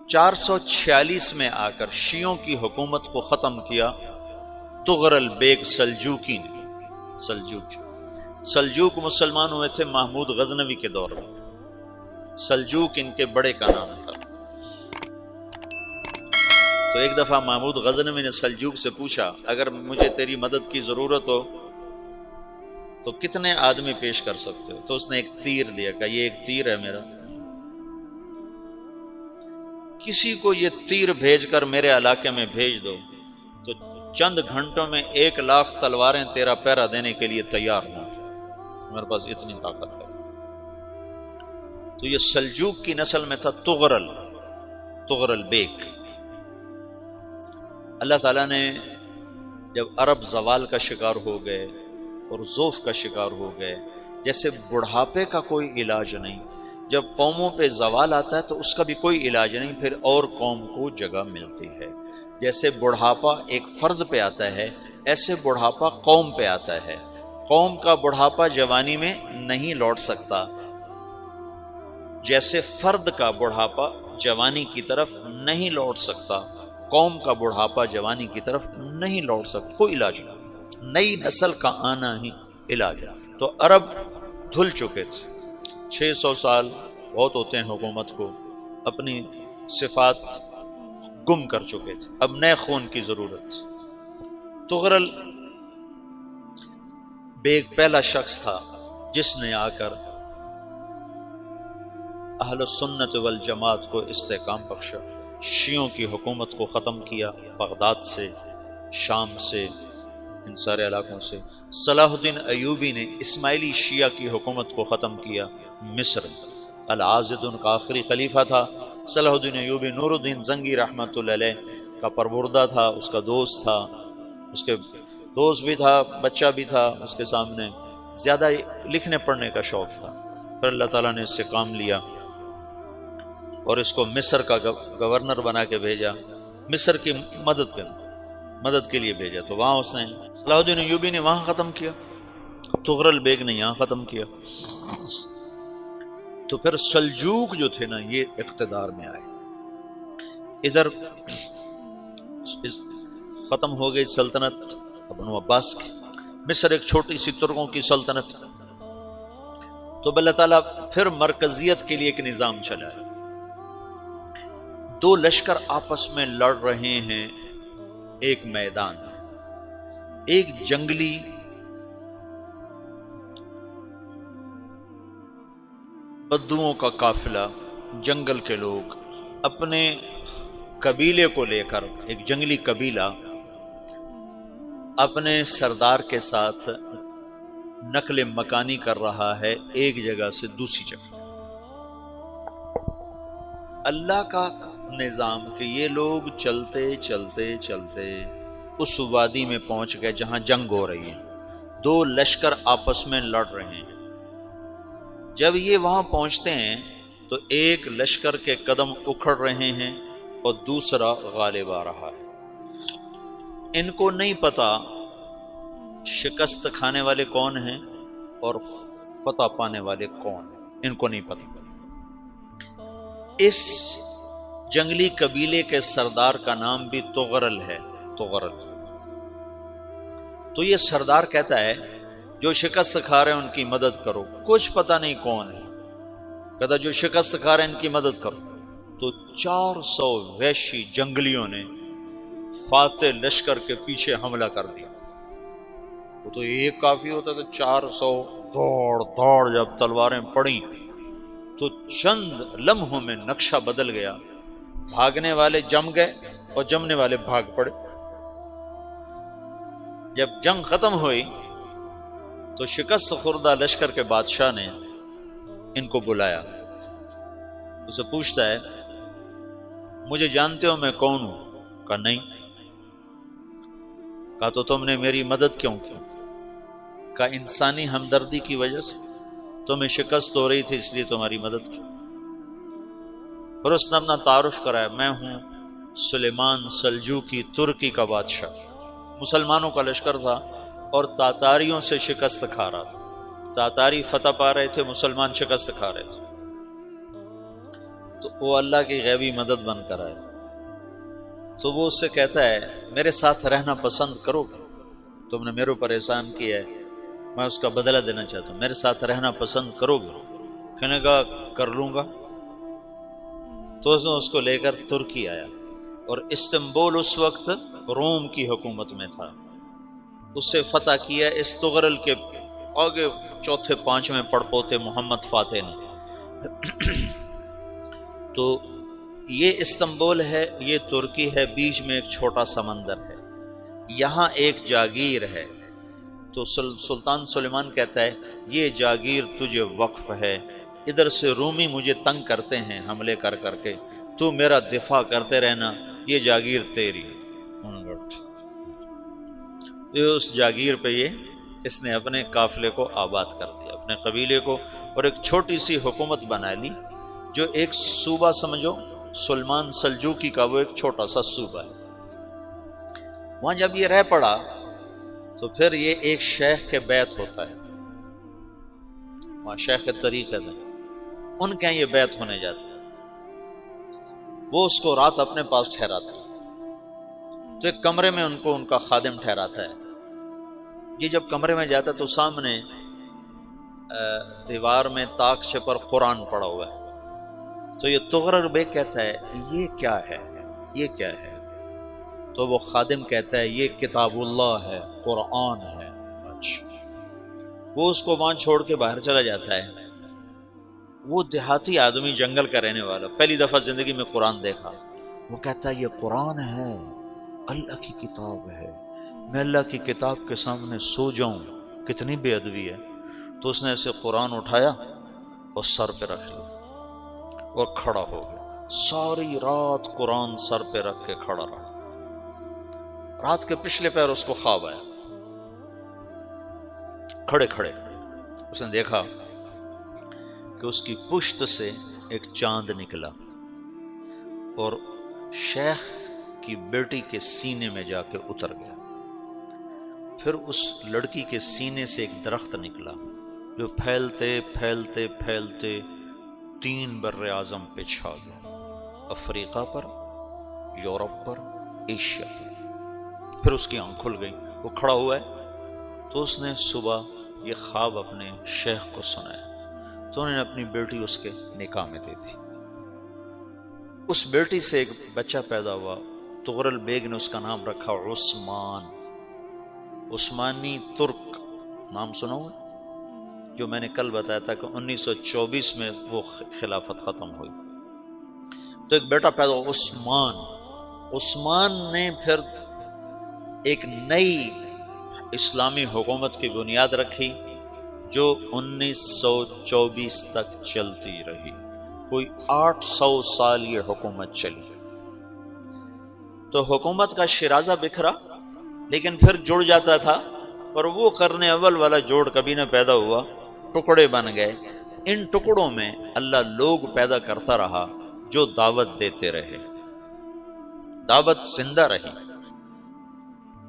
446 میں آ کر شیعوں کی حکومت کو ختم کیا طغرل بیگ سلجوقی نے۔ سلجوق مسلمان ہوئے تھے محمود غزنوی کے دور میں، سلجوق ان کے بڑے کا نام تھا۔ تو ایک دفعہ محمود غزنوی نے سلجوق سے پوچھا اگر مجھے تیری مدد کی ضرورت ہو تو کتنے آدمی پیش کر سکتے ہو؟ تو اس نے ایک تیر دیا، کہا یہ ایک تیر ہے میرا، کسی کو یہ تیر بھیج کر میرے علاقے میں بھیج دو تو چند گھنٹوں میں 1,00,000 تلواریں تیرا پہرا دینے کے لیے تیار ہوں، میرے پاس اتنی طاقت ہے۔ تو یہ سلجوق کی نسل میں تھا طغرل بیگ۔ اللہ تعالیٰ نے جب عرب زوال کا شکار ہو گئے اور ضعف کا شکار ہو گئے، جیسے بڑھاپے کا کوئی علاج نہیں، جب قوموں پہ زوال آتا ہے تو اس کا بھی کوئی علاج نہیں، پھر اور قوم کو جگہ ملتی ہے۔ جیسے بڑھاپا ایک فرد پہ آتا ہے، ایسے بڑھاپا قوم پہ آتا ہے۔ قوم کا بڑھاپا جوانی میں نہیں لوٹ سکتا، جیسے فرد کا بڑھاپا جوانی کی طرف نہیں لوٹ سکتا، قوم کا بڑھاپا جوانی کی طرف نہیں لوٹ سکتا، کوئی علاج نہیں، نئی نسل کا آنا ہی علاج ہے۔ تو عرب دھل چکے تھے، 600 سال بہت ہوتے ہیں حکومت کو، اپنی صفات گم کر چکے تھے، اب نئے خون کی ضرورت تھی۔ طغرل بیگ پہلا شخص تھا جس نے آ کر اہل سنت والجماعت کو استحکام بخشا، شیعوں کی حکومت کو ختم کیا، بغداد سے، شام سے، ان سارے علاقوں سے۔ صلاح الدین ایوبی نے اسماعیلی شیعہ کی حکومت کو ختم کیا، مصر۔ العاضد ان کا آخری خلیفہ تھا۔ صلاح الدین ایوبی نور الدین زنگی رحمۃ اللہ علیہ کا پروردہ تھا، اس کا دوست تھا، اس کے دوست بھی تھا، بچہ بھی تھا، اس کے سامنے زیادہ لکھنے پڑھنے کا شوق تھا۔ پھر اللہ تعالیٰ نے اس سے کام لیا اور اس کو مصر کا گورنر بنا کے بھیجا، مصر کی مدد کے لیے بھیجا۔ تو وہاں اس نے صلاح الدین ایوبی نے وہاں ختم کیا، طغرل بیگ نے یہاں ختم کیا۔ تو پھر سلجوق جو تھے نا یہ اقتدار میں آئے، ادھر ختم ہو گئی سلطنت بنو عباس کی، مصر ایک چھوٹی سی ترکوں کی سلطنت۔ تو اللہ تعالیٰ پھر مرکزیت کے لیے ایک نظام چلایا، 2 لشکر آپس میں لڑ رہے ہیں ایک میدان میں، ایک جنگلی بدوؤں کا قافلہ، جنگل کے لوگ اپنے قبیلے کو لے کر، ایک جنگلی قبیلہ اپنے سردار کے ساتھ نقل مکانی کر رہا ہے ایک جگہ سے دوسری جگہ۔ اللہ کا نظام کہ یہ لوگ چلتے چلتے چلتے اس وادی میں پہنچ گئے جہاں جنگ ہو رہی ہے، 2 لشکر آپس میں لڑ رہے ہیں۔ جب یہ وہاں پہنچتے ہیں تو ایک لشکر کے قدم اکھڑ رہے ہیں اور دوسرا غالب آ رہا ہے۔ ان کو نہیں پتا شکست کھانے والے کون ہیں اور فتح پانے والے کون ہیں، ان کو نہیں پتا۔ اس جنگلی قبیلے کے سردار کا نام بھی طغرل ہے، طغرل۔ تو یہ سردار کہتا ہے جو شکست کھا رہے ہیں ان کی مدد کرو، کچھ پتہ نہیں کون ہے، کہتا جو شکست کھا رہے ہیں ان کی مدد کرو۔ تو 400 وحشی جنگلیوں نے فاتح لشکر کے پیچھے حملہ کر دیا۔ وہ تو ایک کافی ہوتا تھا، 400 دوڑ جب تلواریں پڑیں تو چند لمحوں میں نقشہ بدل گیا، بھاگنے والے جم گئے اور جمنے والے بھاگ پڑے۔ جب جنگ ختم ہوئی تو شکست خوردہ لشکر کے بادشاہ نے ان کو بلایا، اسے پوچھتا ہے مجھے جانتے ہو میں کون ہوں؟ کہا نہیں۔ کہا تو تم نے میری مدد کیوں کی؟ کہا انسانی ہمدردی کی وجہ سے، تمہیں شکست ہو رہی تھی اس لیے تمہاری مدد کی۔ اور اس نے اپنا تعارف کرایا، میں ہوں سلیمان سلجوقی، ترکی کا بادشاہ۔ مسلمانوں کا لشکر تھا اور تاتاریوں سے شکست کھا رہا تھا، تاتاری فتح پا رہے تھے، مسلمان شکست کھا رہے تھے۔ تو وہ اللہ کی غیبی مدد بن کر آئے، تو وہ اس سے کہتا ہے میرے ساتھ رہنا پسند کرو گے؟ تم نے میرے اوپر احسان کیا ہے، میں اس کا بدلہ دینا چاہتا ہوں، میرے ساتھ رہنا پسند کرو گے؟ کہنے کا کر لوں گا۔ تو اس نے اس کو لے کر ترکی آیا، اور استنبول اس وقت روم کی حکومت میں تھا، اس سے فتح کیا اس تغرل کے آگے چوتھے پانچویں پڑپوتے محمد فاتح نے۔ تو یہ استنبول ہے، یہ ترکی ہے، بیچ میں ایک چھوٹا سمندر ہے، یہاں ایک جاگیر ہے۔ تو سلطان سلیمان کہتا ہے یہ جاگیر تجھے وقف ہے، ادھر سے رومی مجھے تنگ کرتے ہیں حملے کر کر کے، تو میرا دفاع کرتے رہنا، یہ جاگیر تیری۔ اس جاگیر پہ اس نے اپنے قافلے کو آباد کر دیا، اپنے قبیلے کو، اور ایک چھوٹی سی حکومت بنا لی، جو ایک صوبہ سمجھو سلمان سلجوقی کا، وہ ایک چھوٹا سا صوبہ ہے۔ وہاں جب یہ رہ پڑا تو پھر یہ ایک شیخ کے بیت ہوتا ہے، وہاں شیخ طریقت ہے، ان کے یہ بیت ہونے جاتا ہے، وہ اس کو رات اپنے پاس ٹھہراتا ہے، تو ایک کمرے میں ان کو ان کا خادم ٹھہراتا ہے۔ یہ جب کمرے میں جاتا ہے تو سامنے دیوار میں طاقچے پر قرآن پڑا ہوا ہے، تو یہ تغرل بیگ کہتا ہے یہ کیا ہے، یہ کیا ہے؟ تو وہ خادم کہتا ہے یہ کتاب اللہ ہے، قرآن ہے۔ اچھا، وہ اس کو وہاں چھوڑ کے باہر چلا جاتا ہے۔ وہ دیہاتی آدمی، جنگل کا رہنے والا، پہلی دفعہ زندگی میں قرآن دیکھا، وہ کہتا ہے یہ قرآن ہے، اللہ کی کتاب ہے، میں اللہ کی کتاب کے سامنے سو جاؤں، کتنی بے ادبی ہے۔ تو اس نے ایسے قرآن اٹھایا اور سر پہ رکھ لیا اور کھڑا ہو گیا، ساری رات قرآن سر پہ رکھ کے کھڑا رہا۔ رات کے پچھلے پہر اس کو خواب آیا، کھڑے کھڑے اس نے دیکھا کہ اس کی پشت سے ایک چاند نکلا اور شیخ کی بیٹی کے سینے میں جا کے اتر گیا۔ پھر اس لڑکی کے سینے سے ایک درخت نکلا جو پھیلتے پھیلتے پھیلتے 3 بر اعظم پہ چھا گیا، افریقہ پر، یورپ پر، ایشیا پر۔ پھر اس کی آنکھ کھل گئی، وہ کھڑا ہوا ہے، تو اس نے صبح یہ خواب اپنے شیخ کو سنایا، تو انہوں نے اپنی بیٹی اس کے نکاح میں دے دی۔ اس بیٹی سے ایک بچہ پیدا ہوا، تغرل بیگ نے اس کا نام رکھا عثمان، عثمانی ترک نام سنا ہوا، جو میں نے کل بتایا تھا کہ 1924 میں وہ خلافت ختم ہوئی۔ تو ایک بیٹا پیدا ہوا عثمان۔ عثمان نے پھر ایک نئی اسلامی حکومت کی بنیاد رکھی جو 1924 تک چلتی رہی، کوئی 800 سال یہ حکومت چلی۔ تو حکومت کا شیرازہ بکھرا، لیکن پھر جڑ جاتا تھا، پر وہ قرن اول والا جوڑ کبھی نہ پیدا ہوا، ٹکڑے بن گئے۔ ان ٹکڑوں میں اللہ لوگ پیدا کرتا رہا جو دعوت دیتے رہے، دعوت زندہ رہی۔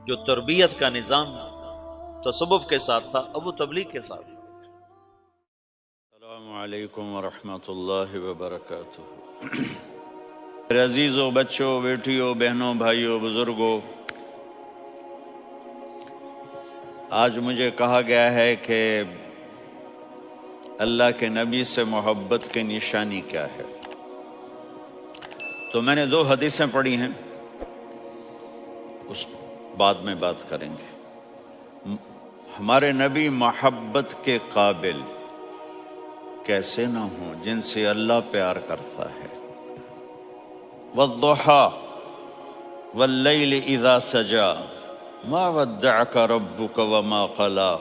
جو تربیت کا نظام تصوف کے ساتھ تھا، اب وہ تبلیغ کے ساتھ۔ السلام علیکم ورحمۃ اللہ وبرکاتہ۔ میرے عزیزوں، بچوں، بیٹیوں، بہنوں، بھائیوں، بزرگوں، آج مجھے کہا گیا ہے کہ اللہ کے نبی سے محبت کی نشانی کیا ہے، تو میں نے 2 حدیثیں پڑھی ہیں، اس بعد میں بات کریں گے۔ ہمارے نبی محبت کے قابل کیسے نہ ہوں جن سے اللہ پیار کرتا ہے۔ والضحیٰ واللیل اذا سجا ما ودعک ربک وما قلی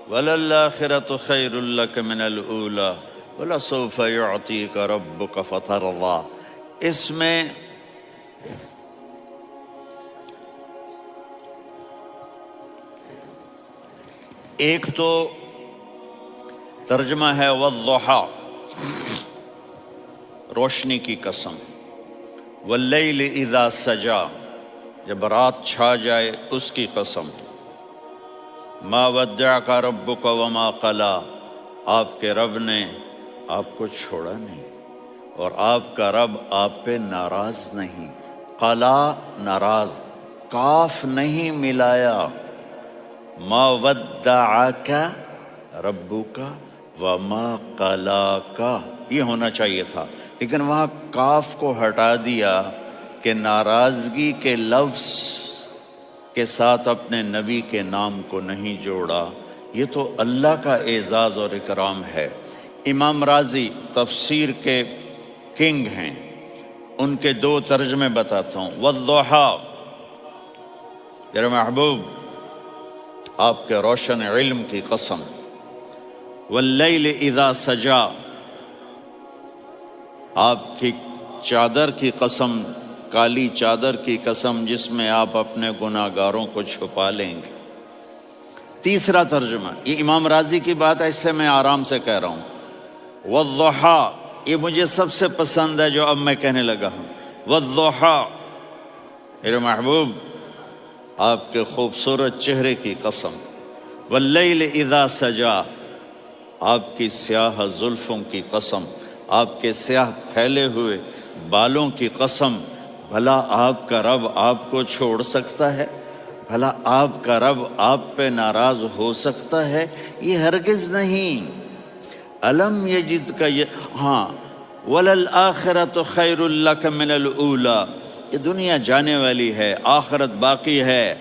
وللآخرۃ خیر لک من الاولی ولسوف یعطیک ربک فترضی۔ اس میں ایک تو ترجمہ ہے والضحیٰ، روشنی کی قسم، واللیل اذا سجا، جب رات چھا جائے اس کی قسم، ما ودعک ربک وما قلی، آپ کے رب نے آپ کو چھوڑا نہیں، اور آپ کا رب آپ پہ ناراض نہیں. قلا ناراض، کاف نہیں ملایا. ما ودعک ربک وما قلاک، یہ ہونا چاہیے تھا، لیکن وہاں کاف کو ہٹا دیا کہ ناراضگی کے لفظ کے ساتھ اپنے نبی کے نام کو نہیں جوڑا. یہ تو اللہ کا اعزاز اور اکرام ہے. امام رازی تفسیر کے کنگ ہیں، ان کے 2 ترجمے بتاتا ہوں. والضحیٰ، میرے محبوب آپ کے روشن علم کی قسم. واللیل اذا سجا، آپ کی چادر کی قسم، کالی چادر کی قسم جس میں آپ اپنے گناہگاروں کو چھپا لیں گے. تیسرا ترجمہ، یہ امام راضی کی بات ہے اس لیے میں آرام سے کہہ رہا ہوں. والضحیٰ، یہ مجھے سب سے پسند ہے جو اب میں کہنے لگا ہوں. والضحیٰ، میرے محبوب آپ کے خوبصورت چہرے کی قسم. واللیل اذا سجا، آپ کی سیاہ زلفوں کی قسم، آپ کے سیاہ پھیلے ہوئے بالوں کی قسم. بھلا آپ کا رب آپ کو چھوڑ سکتا ہے؟ بھلا آپ کا رب آپ پہ ناراض ہو سکتا ہے؟ یہ ہرگز نہیں. الم یجد کا ہاں وللآخرۃ خیر لک من الاولی، یہ دنیا جانے والی ہے، آخرت باقی ہے.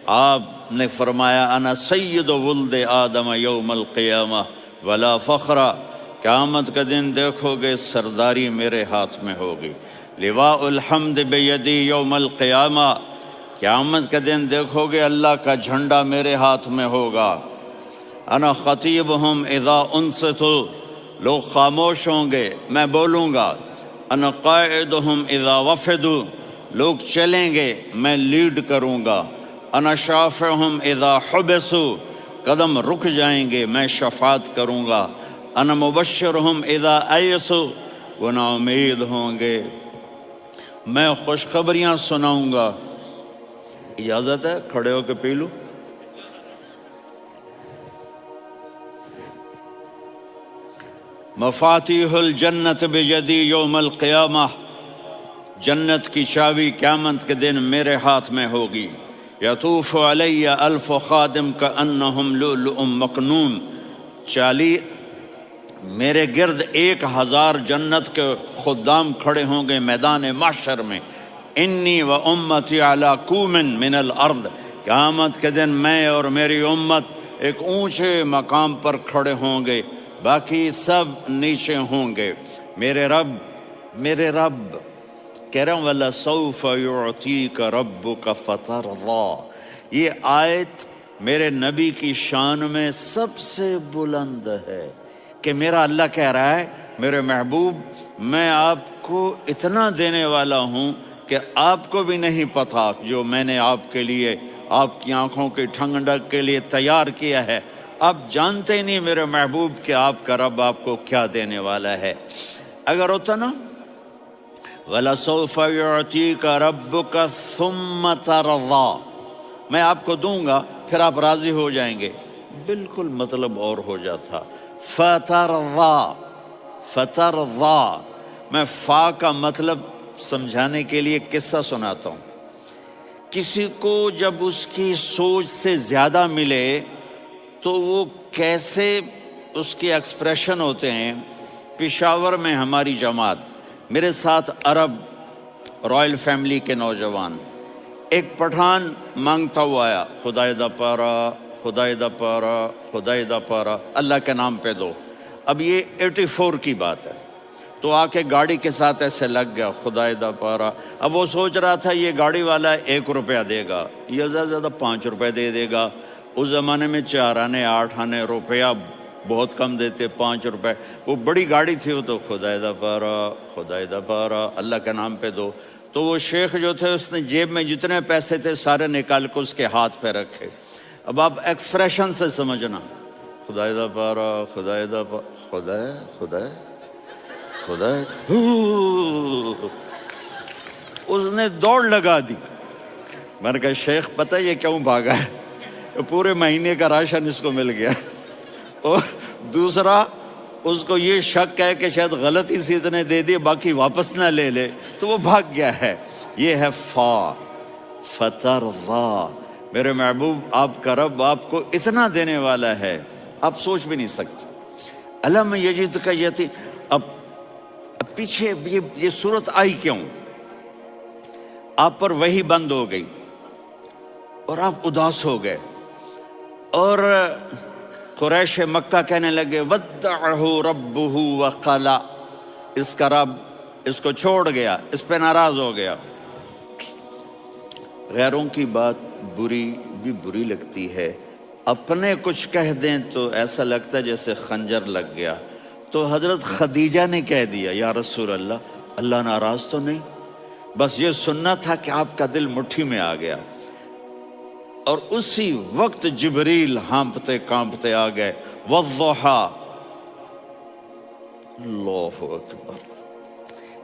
آپ نے فرمایا انا سید ولد آدم یوم القیامہ ولا فخر، قیامت کا دن دیکھو گے سرداری میرے ہاتھ میں ہوگی. لواء الحمد بیدی یوم القیامہ، قیامت کا دن دیکھو گے اللہ کا جھنڈا میرے ہاتھ میں ہوگا. انا خطیبہم اذا انصتوا، لوگ خاموش ہوں گے میں بولوں گا. انا قائدہم اذا وفدوا، لوگ چلیں گے میں لیڈ کروں گا. انا شافعہم اذا حبسوا، قدم رک جائیں گے میں شفاعت کروں گا. انا مبشرہم اذا ایسوا، وہ نا امید ہوں گے میں خوشخبریاں سناؤں گا. اجازت ہے کھڑے ہو کے پی لوں؟ مفاتیح الجنت بیدی یوم القیامہ، جنت کی چابی قیامت کے دن میرے ہاتھ میں ہوگی. یطوف علی الف خادم کانہم لؤلؤ مکنون، میرے گرد 1000 جنت کے خدام کھڑے ہوں گے میدان محشر میں. انی و امتی علی کوم من الارض، قیامت کے دن میں اور میری امت ایک اونچے مقام پر کھڑے ہوں گے، باقی سب نیچے ہوں گے. میرے رب کہہ رہا ہوں وَلَسَوْفَ يُعْطِيكَ رَبُّكَ فَتَرْضَىٰ، یہ آیت میرے نبی کی شان میں سب سے بلند ہے کہ میرا اللہ کہہ رہا ہے میرے محبوب میں آپ کو اتنا دینے والا ہوں کہ آپ کو بھی نہیں پتا جو میں نے آپ کے لیے، آپ کی آنکھوں کی ٹھنڈک کے لیے تیار کیا ہے. آپ جانتے ہی نہیں میرے محبوب کہ آپ کا رب آپ کو کیا دینے والا ہے. اگر ہوتا نا وَلَسَوْفَ يُعْطِيكَ رَبُّكَ ثُمَّ تَرْضَىٰ، میں آپ کو دوں گا پھر آپ راضی ہو جائیں گے، بالکل مطلب اور ہو جاتا. فترضا، میں فا کا مطلب سمجھانے کے لیے قصہ سناتا ہوں. کسی کو جب اس کی سوچ سے زیادہ ملے تو وہ کیسے اس کے ایکسپریشن ہوتے ہیں. پشاور میں ہماری جماعت، میرے ساتھ عرب رائل فیملی کے نوجوان، ایک پٹھان مانگتا ہوا آیا خدائے دا پارا، خدائے دا پارا، خدائے دا پارا، اللہ کے نام پہ دو. اب یہ 84 کی بات ہے. تو آ کے گاڑی کے ساتھ ایسے لگ گیا خدائے دا پارا. اب وہ سوچ رہا تھا یہ گاڑی والا 1 روپیہ دے گا، یہ زیادہ زیادہ 5 روپے دے گا. اس زمانے میں 4 آنے 8 آنے روپیہ بہت کم دیتے، 5 روپے. وہ بڑی گاڑی تھی، وہ تو خدائے دا پارا، خدائے دا پارا، اللہ کے نام پہ دو. تو وہ شیخ جو تھے اس نے جیب میں جتنے پیسے تھے سارے نکال کے اس کے ہاتھ پہ رکھے. اب آپ ایکسپریشن سے سمجھنا، خدائے دا پارا، خدائے دا پارا، خدائے خدائے خدائے. اس نے دوڑ لگا دی. میں نے کہا شیخ پتہ یہ کیوں بھاگا ہے؟ پورے مہینے کا راشن اس کو مل گیا. اور دوسرا اس کو یہ شک ہے کہ شاید غلطی سے اتنے دے دیے باقی واپس نہ لے لے، تو وہ بھاگ گیا ہے۔ یہ ہے فا فترضا، میرے محبوب آپ کا رب آپ کو اتنا دینے والا ہے آپ سوچ بھی نہیں سکتے۔ الم یجد کا یتیم، اب پیچھے یہ صورت آئی کیوں؟ آپ پر وحی بند ہو گئی اور آپ اداس ہو گئے، اور قریش مکہ کہنے لگے ودعہ ربہ وقلا، اس کا رب اس کو چھوڑ گیا، اس پہ ناراض ہو گیا۔ غیروں کی بات بری لگتی ہے، اپنے کچھ کہہ دیں تو ایسا لگتا ہے جیسے خنجر لگ گیا۔ تو حضرت خدیجہ نے کہہ دیا یا رسول اللہ، اللہ ناراض تو نہیں؟ بس یہ سننا تھا کہ آپ کا دل مٹھی میں آ گیا۔ اور اسی وقت جبریل ہانپتے کانپتے آ گئے، والضحیٰ، اللہ اکبر۔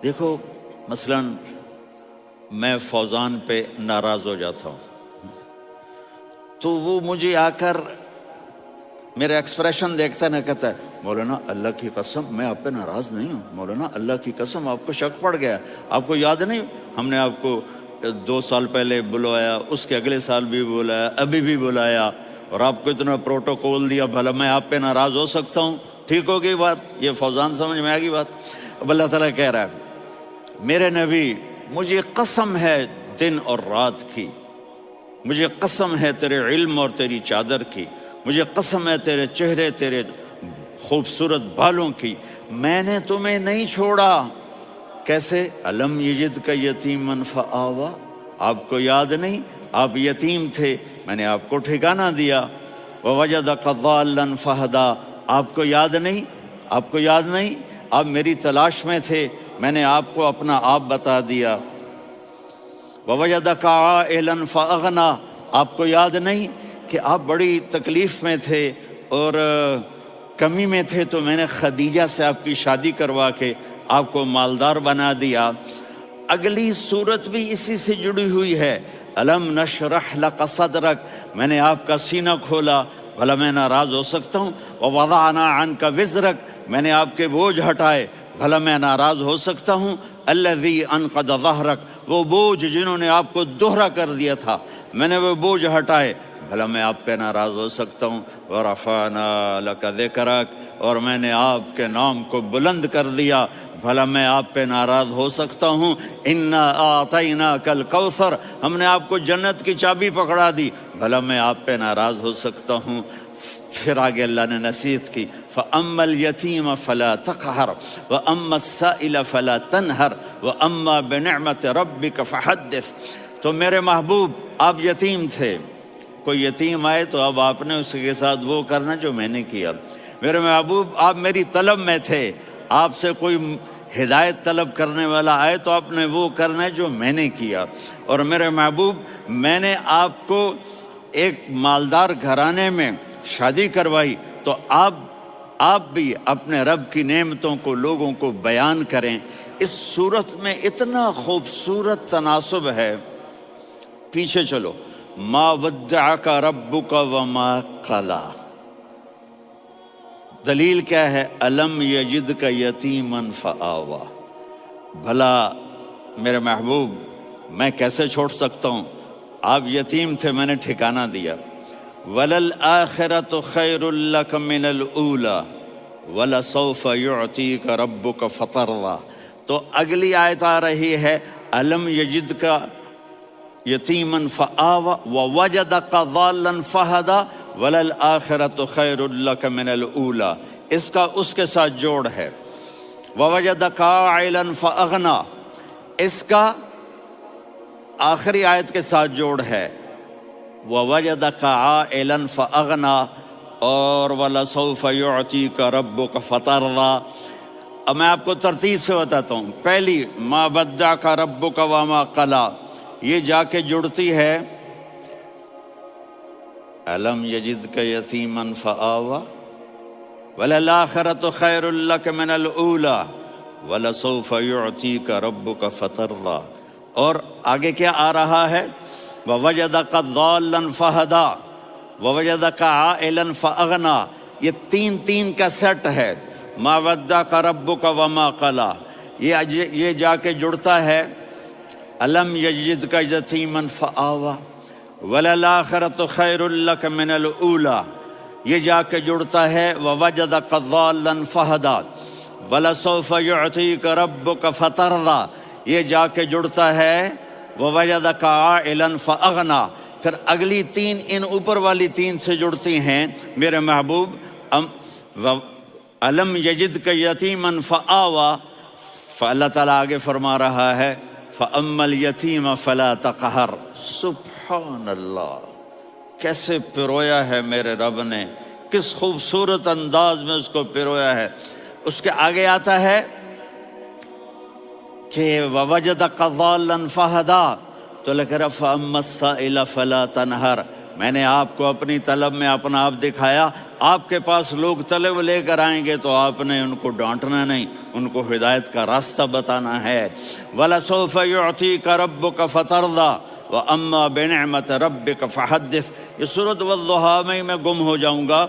دیکھو مثلا میں فوزان پہ ناراض ہو جاتا ہوں تو وہ مجھے آ کر میرے ایکسپریشن دیکھتا ہے، نہ کہتا ہے مولانا اللہ کی قسم میں آپ پہ ناراض نہیں ہوں، مولانا اللہ کی قسم آپ کو شک پڑ گیا، آپ کو یاد نہیں ہم نے آپ کو 2 سال پہلے بلایا، اس کے اگلے سال بھی بلایا، ابھی بھی بلایا، اور آپ کو اتنا پروٹوکول دیا، بھلا میں آپ پہ ناراض ہو سکتا ہوں؟ ٹھیک ہوگی بات؟ یہ فوزان سمجھ میں آ گئی بات؟ اب اللہ تعالیٰ کہہ رہا ہے میرے نبی مجھے قسم ہے دن اور رات کی، مجھے قسم ہے تیرے علم اور تیری چادر کی، مجھے قسم ہے تیرے چہرے تیرے خوبصورت بالوں کی، میں نے تمہیں نہیں چھوڑا۔ کیسے؟ الم یجد کا یتیمن فآوا، آپ کو یاد نہیں آپ یتیم تھے، میں نے آپ کو ٹھکانہ دیا۔ ووجدک ضالا فہدا، آپ کو یاد نہیں؟ آپ کو یاد نہیں آپ میری تلاش میں تھے، میں نے آپ کو اپنا آپ بتا دیا۔ ووجدک عائلا فاغنا، آپ کو یاد نہیں کہ آپ بڑی تکلیف میں تھے اور کمی میں تھے، تو میں نے خدیجہ سے آپ کی شادی کروا کے آپ کو مالدار بنا دیا۔ اگلی صورت بھی اسی سے جڑی ہوئی ہے، الم نشرح لک صدرک، میں نے آپ کا سینہ کھولا، بھلا میں ناراض ہو سکتا ہوں؟ ووضعنا عنک وزرک، میں نے آپ کے بوجھ ہٹائے، بھلا میں ناراض ہو سکتا ہوں؟ الذی انقض ظہرک، وہ بوجھ جنہوں نے آپ کو دوہرا کر دیا تھا، میں نے وہ بوجھ ہٹائے، بھلا میں آپ پہ ناراض ہو سکتا ہوں؟ ورفعنا لک ذکرک، اور میں نے آپ کے نام کو بلند کر دیا، بھلا میں آپ پہ ناراض ہو سکتا ہوں؟ انا اعطیناک الکوثر، ہم نے آپ کو جنت کی چابی پکڑا دی، بھلا میں آپ پہ ناراض ہو سکتا ہوں؟ پھر آگے اللہ نے نصیحت کی، فَأَمَّا الْيَتِيمَ فَلَا تَقْهَرْ وَأَمَّا السَّائِلَ فَلَا تَنْهَرْ وَأَمَّا بِنِعْمَةِ رَبِّكَ فَحَدِّثْ۔ تو میرے محبوب آپ یتیم تھے، کوئی یتیم آئے تو اب آپ نے اس کے ساتھ وہ کرنا جو میں نے کیا۔ میرے محبوب آپ میری طلب میں تھے، آپ سے کوئی ہدایت طلب کرنے والا آئے تو آپ نے وہ کرنا ہے جو میں نے کیا۔ اور میرے محبوب میں نے آپ کو ایک مالدار گھرانے میں شادی کروائی، تو آپ بھی اپنے رب کی نعمتوں کو لوگوں کو بیان کریں۔ اس صورت میں اتنا خوبصورت تناسب ہے، پیچھے چلو، ما ودعک ربک وما قلی، دلیل کیا ہے؟ الم یجدک یتیما فآوا، بھلا میرے محبوب میں کیسے چھوڑ سکتا ہوں؟ آپ یتیم تھے، میں نے ٹھکانہ دیا۔ وَلَلْآخِرَةُ خَيْرٌ لَكَ مِنَ الْأُولَى وَلَسَوْفَ يُعْطِيكَ رَبُّكَ فَتَرْضَىٰ۔ تو اگلی آیت آ رہی ہے الم یجدک یتیما فآوا ووجدک ضالا فہدا وَلَلْآخِرَةُ خَيْرٌ لَكَ مِنَ الْأُولَى، اس کا اس کے ساتھ جوڑ ہے۔ وَوَجَدَكَ عَائِلًا فَأَغْنَىٰ، اس کا آخری آیت کے ساتھ جوڑ ہے، وَوَجَدَكَ عَائِلًا فَأَغْنَىٰ اور وَلَسَوْفَ يُعْطِيكَ رَبُّكَ فَتَرْضَىٰ۔ اب میں آپ کو ترتیب سے بتاتا ہوں۔ پہلی مَا وَدَّعَكَ رَبُّكَ وَمَا قَلَىٰ، یہ جا کے جڑتی ہے الم یجدک یتیما فآوا وَلَلْآخِرَةُ خَيْرٌ لَكَ مِنَ الْأُولَىٰ وَلَسَوْفَ يُعْطِيكَ رَبُّكَ فَتَرْضَىٰ۔ اور آگے کیا آ رہا ہے؟ وَوَجَدَكَ ضَالًّا فَهَدَىٰ وَوَجَدَكَ عَائِلًا فَأَغْنَىٰ، یہ تین کا سیٹ ہے۔ ما ودعک ربک وما قلی، یہ جا کے جڑتا ہے الم یجدک یتیما فآوی وللآخرۃ خیر لک من الاولی، یہ جا کے جڑتا ہے ووجدک ضالا فہدی ولسوف یعطیک ربک فترضی، یہ جا کے جڑتا ہے ووجدک عائلا فاغنی۔ پھر اگلی تین ان اوپر والی تین سے جڑتی ہیں میرے محبوب، الم یجدک یتیما فآوی، فاللہ تعالیٰ آگے فرما رہا ہے فاما الیتیم فلا تقہر۔ سبحان اللہ، کیسے پرویا ہے میرے رب نے، کس خوبصورت انداز میں اس کو پرویا ہے۔ اس کے آگے آتا ہے کہ ووجدک ضالا فہدی، تو لکھ رہا فاما السائل فلا تنہر، میں نے آپ کو اپنی طلب میں اپنا آپ دکھایا، آپ کے پاس لوگ طلب لے کر آئیں گے تو آپ نے ان کو ڈانٹنا نہیں، ان کو ہدایت کا راستہ بتانا ہے۔ وَلَسَوْفَ يُعْطِيكَ رَبُّكَ فَتَرْضَىٰ وَأَمَّا بِنِعْمَةِ رَبِّكَ فَحَدِّثْ۔ یہ سورۃ والضحیٰ میں گم ہو جاؤں گا،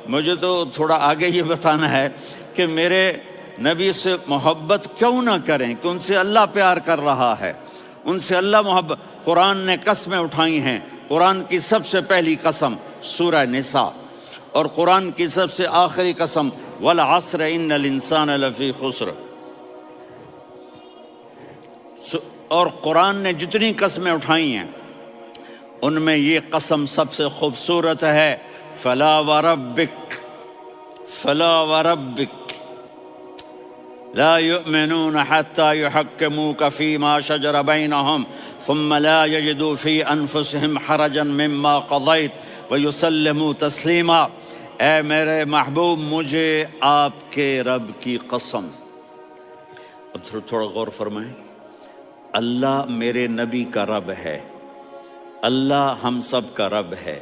مجھے تو تھوڑا آگے یہ بتانا ہے کہ میرے نبی سے محبت کیوں نہ کریں، کہ ان سے اللہ پیار کر رہا ہے، ان سے اللہ محبت۔ قرآن نے قسمیں اٹھائی ہیں، قرآن کی سب سے پہلی قسم سورہ نساء، اور قرآن کی سب سے آخری قسم والعصر ان الانسان لفی خسر۔ اور قرآن نے جتنی قسمیں اٹھائی ہیں ان میں یہ قسم سب سے خوبصورت ہے، فلا وربک، فلا وربک لا يؤمنون حتى يحكموك فيما شجر بينهم ثم لا يجدوا في انفسهم حرجا مما قضيت ويسلموا تسلیما۔ اے میرے محبوب، مجھے آپ کے رب کی قسم۔ اب تھوڑا غور فرمائیں، اللہ میرے نبی کا رب ہے، اللہ ہم سب کا رب ہے،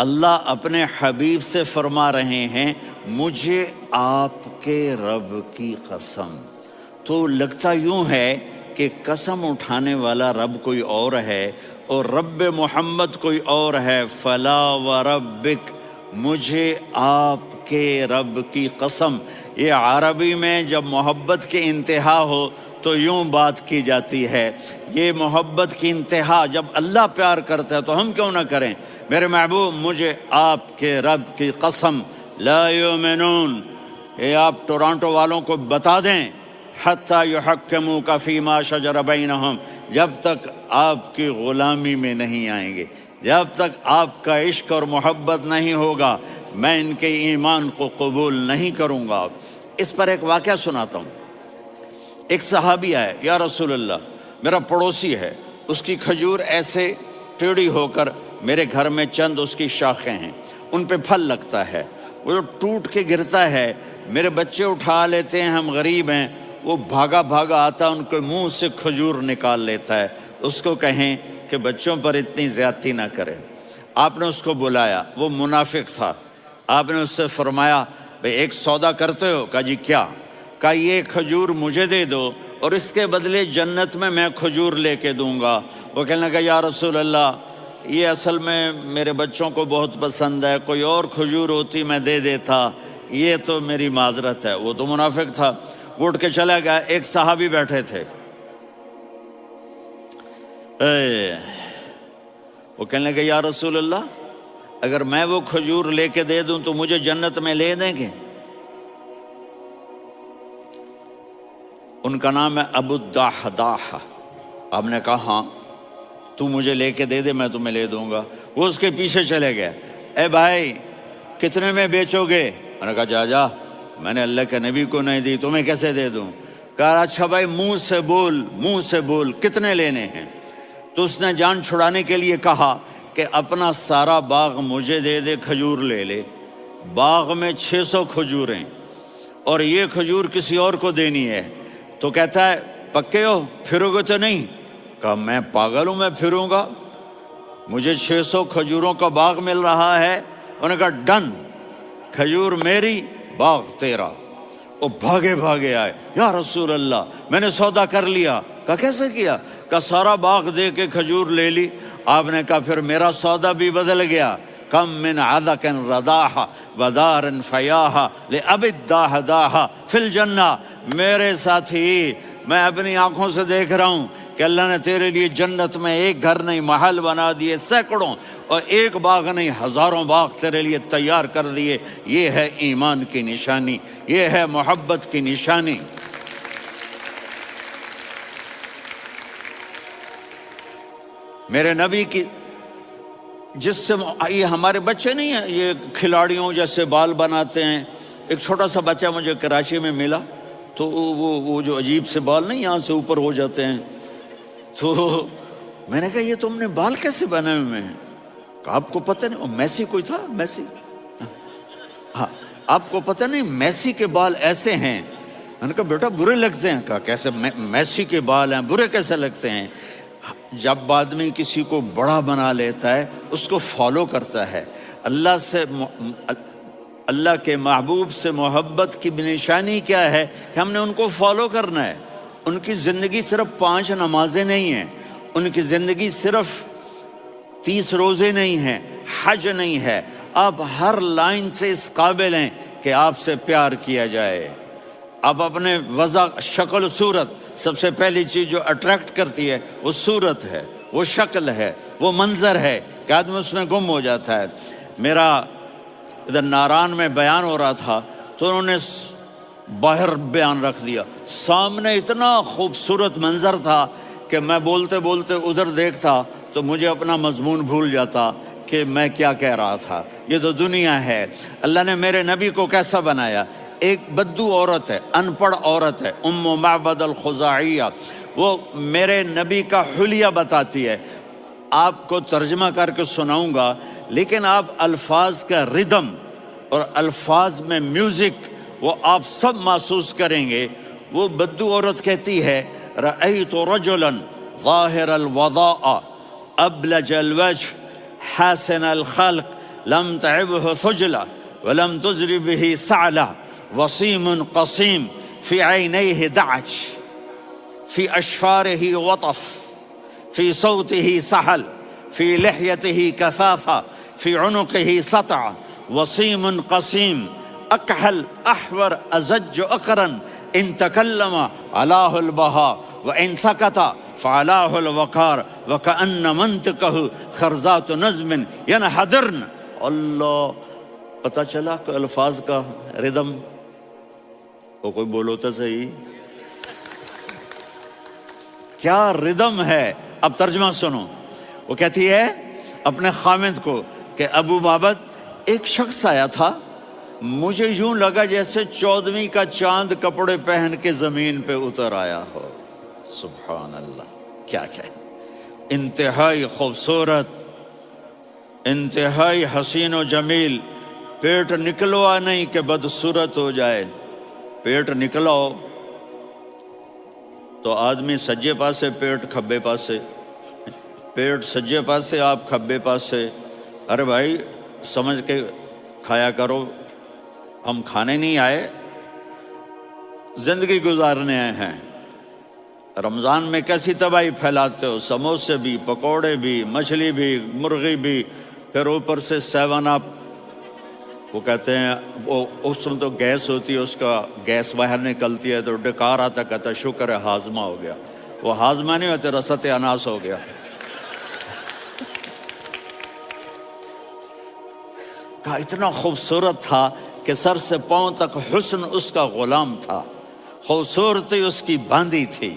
اللہ اپنے حبیب سے فرما رہے ہیں مجھے آپ کے رب کی قسم۔ تو لگتا یوں ہے کہ قسم اٹھانے والا رب کوئی اور ہے اور رب محمد کوئی اور ہے۔ فلا وربک، مجھے آپ کے رب کی قسم۔ یہ عربی میں جب محبت کی انتہا ہو تو یوں بات کی جاتی ہے، یہ محبت کی انتہا جب اللہ پیار کرتا ہے تو ہم کیوں نہ کریں۔ میرے محبوب، مجھے آپ کے رب کی قسم، لا یؤمنون، یہ آپ ٹورانٹو والوں کو بتا دیں، حتی یحکموک فیما شجر بینہم، جب تک آپ کی غلامی میں نہیں آئیں گے، جب تک آپ کا عشق اور محبت نہیں ہوگا، میں ان کے ایمان کو قبول نہیں کروں گا۔ اس پر ایک واقعہ سناتا ہوں۔ ایک صحابی آئے، یا رسول اللہ، میرا پڑوسی ہے، اس کی کھجور ایسے ٹیڑھی ہو کر میرے گھر میں چند اس کی شاخیں ہیں، ان پہ پھل لگتا ہے، وہ جو ٹوٹ کے گرتا ہے، میرے بچے اٹھا لیتے ہیں، ہم غریب ہیں، وہ بھاگا بھاگا آتا ان کے منہ سے کھجور نکال لیتا ہے۔ اس کو کہیں کہ بچوں پر اتنی زیادتی نہ کرے۔ آپ نے اس کو بلایا، وہ منافق تھا، آپ نے اس سے فرمایا بھئی ایک سودا کرتے ہو؟ کہا جی کیا؟ کہا یہ کھجور مجھے دے دو اور اس کے بدلے جنت میں کھجور لے کے دوں گا۔ وہ کہنے لگا یا رسول اللہ، یہ اصل میں میرے بچوں کو بہت پسند ہے، کوئی اور کھجور ہوتی میں دے دیتا، یہ تو میری معذرت ہے۔ وہ تو منافق تھا، وہ اٹھ کے چلا گیا۔ ایک صحابی بیٹھے تھے، وہ کہنے لگے یا رسول اللہ، اگر میں وہ کھجور لے کے دے دوں تو مجھے جنت میں لے دیں گے؟ ان کا نام ہے ابو الدحداح۔ آپ نے کہا ہاں، تو مجھے لے کے دے دے، میں تمہیں لے دوں گا۔ وہ اس کے پیچھے چلے گئے، اے بھائی کتنے میں بیچو گے؟ میں نے کہا جا جا، میں نے اللہ کے نبی کو نہیں دی، تمہیں کیسے دے دوں؟ کہا اچھا بھائی منہ سے بول، منہ سے بول، کتنے لینے ہیں؟ تو اس نے جان چھڑانے کے لیے کہا کہ اپنا سارا باغ مجھے دے دے، کھجور لے لے۔ باغ میں 600 کھجوریں اور یہ کھجور کسی اور کو دینی ہے۔ تو کہتا ہے پکے ہو، پھرو گے تو نہیں؟ کہا میں پاگل ہوں، میں پھروں گا؟ مجھے 600 کھجوروں کا باغ مل رہا ہے۔ انہوں نے کہا ڈن، کھجور میری، باغ تیرا۔ وہ بھاگے بھاگے آئے، یا رسول اللہ میں نے سودا کر لیا۔ کہا کیسے کیا؟ کہا سارا باغ دے کے کھجور لے لی۔ آپ نے کہا پھر میرا سودا بھی بدل گیا۔ کم من عذق رداہا ودار فیاہا لأب الداہ داہا فی الجنہ. میرے ساتھی، میں اپنی آنکھوں سے دیکھ رہا ہوں کہ اللہ نے تیرے لیے جنت میں ایک گھر نہیں محل بنا دیے سینکڑوں، اور ایک باغ نہیں ہزاروں باغ تیرے لیے تیار کر دیے. یہ ہے ایمان کی نشانی، یہ ہے محبت کی نشانی. میرے نبی کی جس سے یہ ہمارے بچے نہیں ہیں، یہ کھلاڑیوں جیسے بال بناتے ہیں. ایک چھوٹا سا بچہ مجھے کراچی میں ملا، تو وہ جو عجیب سے بال نہیں یہاں سے اوپر ہو جاتے ہیں، تو میں نے کہا یہ تم نے بال کیسے بنائے ہوئے ہیں؟ کہا آپ کو پتہ نہیں، میسی کوئی تھا میسی، ہاں آپ کو پتہ نہیں میسی کے بال ایسے ہیں؟ میں نے کہا بیٹا برے لگتے ہیں. کہا کیسے؟ میسی کے بال ہیں برے کیسے لگتے ہیں؟ جب آدمی کسی کو بڑا بنا لیتا ہے اس کو فالو کرتا ہے. اللہ کے محبوب سے محبت کی نشانی کیا ہے کہ ہم نے ان کو فالو کرنا ہے. ان کی زندگی صرف 5 نمازیں نہیں ہیں، ان کی زندگی صرف 30 روزے نہیں ہیں، حج نہیں ہے. آپ ہر لائن سے اس قابل ہیں کہ آپ سے پیار کیا جائے. آپ اپنے وضع شکل و صورت، سب سے پہلی چیز جو اٹریکٹ کرتی ہے وہ صورت ہے، وہ شکل ہے، وہ منظر ہے کہ آدمی اس میں گم ہو جاتا ہے. میرا ادھر ناران میں بیان ہو رہا تھا تو انہوں نے باہر بیان رکھ دیا. سامنے اتنا خوبصورت منظر تھا کہ میں بولتے بولتے ادھر دیکھتا تو مجھے اپنا مضمون بھول جاتا کہ میں کیا کہہ رہا تھا. یہ تو دنیا ہے. اللہ نے میرے نبی کو کیسا بنایا؟ ایک بدو عورت ہے، ان پڑھ عورت ہے، ام معبد الخزاعیہ، وہ میرے نبی کا حلیہ بتاتی ہے. آپ کو ترجمہ کر کے سناؤں گا، لیکن آپ الفاظ کا ردم اور الفاظ میں میوزک وہ آپ سب محسوس کریں گے. وہ بدو عورت کہتی ہے رأیت رجلا ظاہر الوضاء ابلج الوجه حاسن الخلق لم تعبه ثجلة ولم تزر به سعلة وصيم قصيم في عينيه دعج في أشفاره وطف في صوته سحل في لحيته كثافة في عنقه سطع وصيم قصيم أكحل أحور أزج أقرن إن تكلم علاه البهاء وإن سكت فعلاه الوقار وكأن منطقه خرزات نظم ينحدرن. اللہ، پتہ چلا کہ الفاظ کا ردم. وہ کوئی بولو تو صحیح، کیا ردم ہے. اب ترجمہ سنو. وہ کہتی ہے اپنے خامد کو کہ ابو معبد، ایک شخص آیا تھا، مجھے یوں لگا جیسے 14ویں کا چاند کپڑے پہن کے زمین پہ اتر آیا ہو. سبحان اللہ، کیا کیا انتہائی خوبصورت، انتہائی حسین و جمیل. پیٹ نکلوا نہیں کہ بدصورت ہو جائے. پیٹ نکلاؤ تو آدمی سجے پاسے پیٹ کھبے پاسے، پیٹ سجے پاسے آپ کھبے پاسے. ارے بھائی سمجھ کے کھایا کرو، ہم کھانے نہیں آئے، زندگی گزارنے آئے ہیں. رمضان میں کیسی تباہی پھیلاتے ہو، سموسے بھی، پکوڑے بھی، مچھلی بھی، مرغی بھی، پھر اوپر سے 7 اپ. وہ کہتے ہیں وہ اس میں تو گیس ہوتی ہے، اس کا گیس باہر نکلتی ہے تو ڈکار آتا، کہتا شکر ہے ہاضمہ ہو گیا. وہ ہاضمہ نہیں ہوتے، رسط اناس ہو گیا. کہا اتنا خوبصورت تھا کہ سر سے پاؤں تک حسن اس کا غلام تھا، خوبصورتی اس کی باندھی تھی،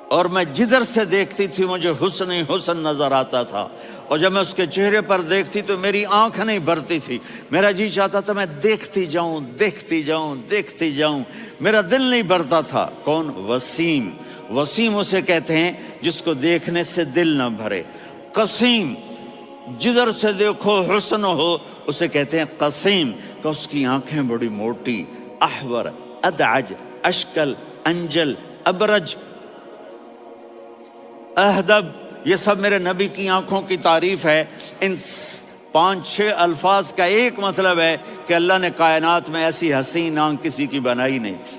اور میں جدھر سے دیکھتی تھی مجھے حسن ہی حسن نظر آتا تھا. اور جب میں اس کے چہرے پر دیکھتی تو میری آنکھ نہیں بھرتی تھی، میرا جی چاہتا تھا میں دیکھتی جاؤں دیکھتی جاؤں دیکھتی جاؤں، میرا دل نہیں بھرتا تھا. کون؟ وسیم. وسیم اسے کہتے ہیں جس کو دیکھنے سے دل نہ بھرے. قسیم، جدھر سے دیکھو حسن ہو، اسے کہتے ہیں قسیم، کہ اس کی آنکھیں بڑی موٹی. احور، ادعج، اشکل، انجل، ابرج، اہدب، یہ سب میرے نبی کی آنکھوں کی تعریف ہے. ان 5-6 الفاظ کا ایک مطلب ہے کہ اللہ نے کائنات میں ایسی حسین آنکھ کسی کی بنائی نہیں تھی.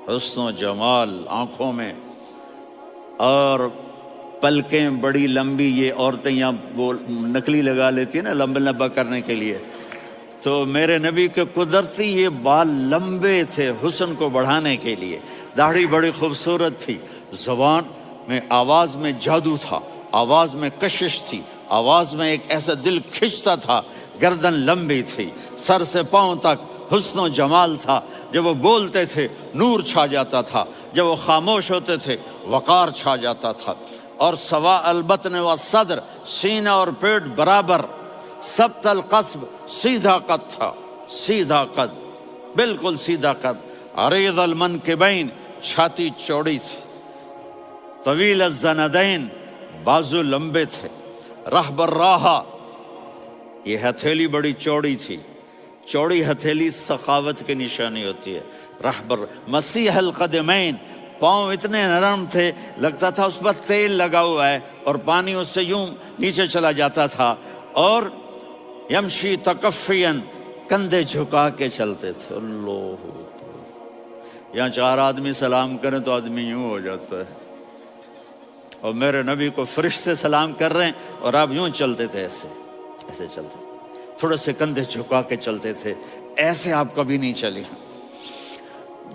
حسن و جمال آنکھوں میں. اور پلکیں بڑی لمبی، یہ عورتیں یہاں وہ نکلی لگا لیتی ہیں نا لمبا لمبا کرنے کے لیے، تو میرے نبی کے قدرتی یہ بال لمبے تھے حسن کو بڑھانے کے لیے، داڑھی بڑی خوبصورت تھی، زبان میں آواز میں جادو تھا، آواز میں کشش تھی، آواز میں ایک ایسا دل کھنچتا تھا، گردن لمبی تھی، سر سے پاؤں تک حسن و جمال تھا، جب وہ بولتے تھے نور چھا جاتا تھا، جب وہ خاموش ہوتے تھے وقار چھا جاتا تھا، اور سوا البطن و صدر، سینہ اور پیٹ برابر، سبت القصب، سیدھا قد تھا، سیدھا قد، بالکل سیدھا قد، عریض المنکبین، چھاتی چوڑی تھی، طویل الزندین، بازو لمبے تھے، رحب الراحہ، یہ ہتھیلی بڑی چوڑی تھی، چوڑی ہتھیلی سخاوت کی نشانی ہوتی ہے، رحب مسیح القدمین، پاؤں اتنے نرم تھے لگتا تھا اس پر تیل لگا ہوا ہے، اور پانی اس سے یوں نیچے چلا جاتا تھا، اور یمشی تکفین، کندھے جھکا کے چلتے تھے، اللہ، یہاں 4 آدمی سلام کریں تو آدمی یوں ہو جاتا ہے، اور میرے نبی کو فرشتے سلام کر رہے ہیں اور آپ یوں چلتے تھے، ایسے ایسے چلتے تھے، تھوڑے سے کندھے جھکا کے چلتے تھے، ایسے آپ کبھی نہیں چلی۔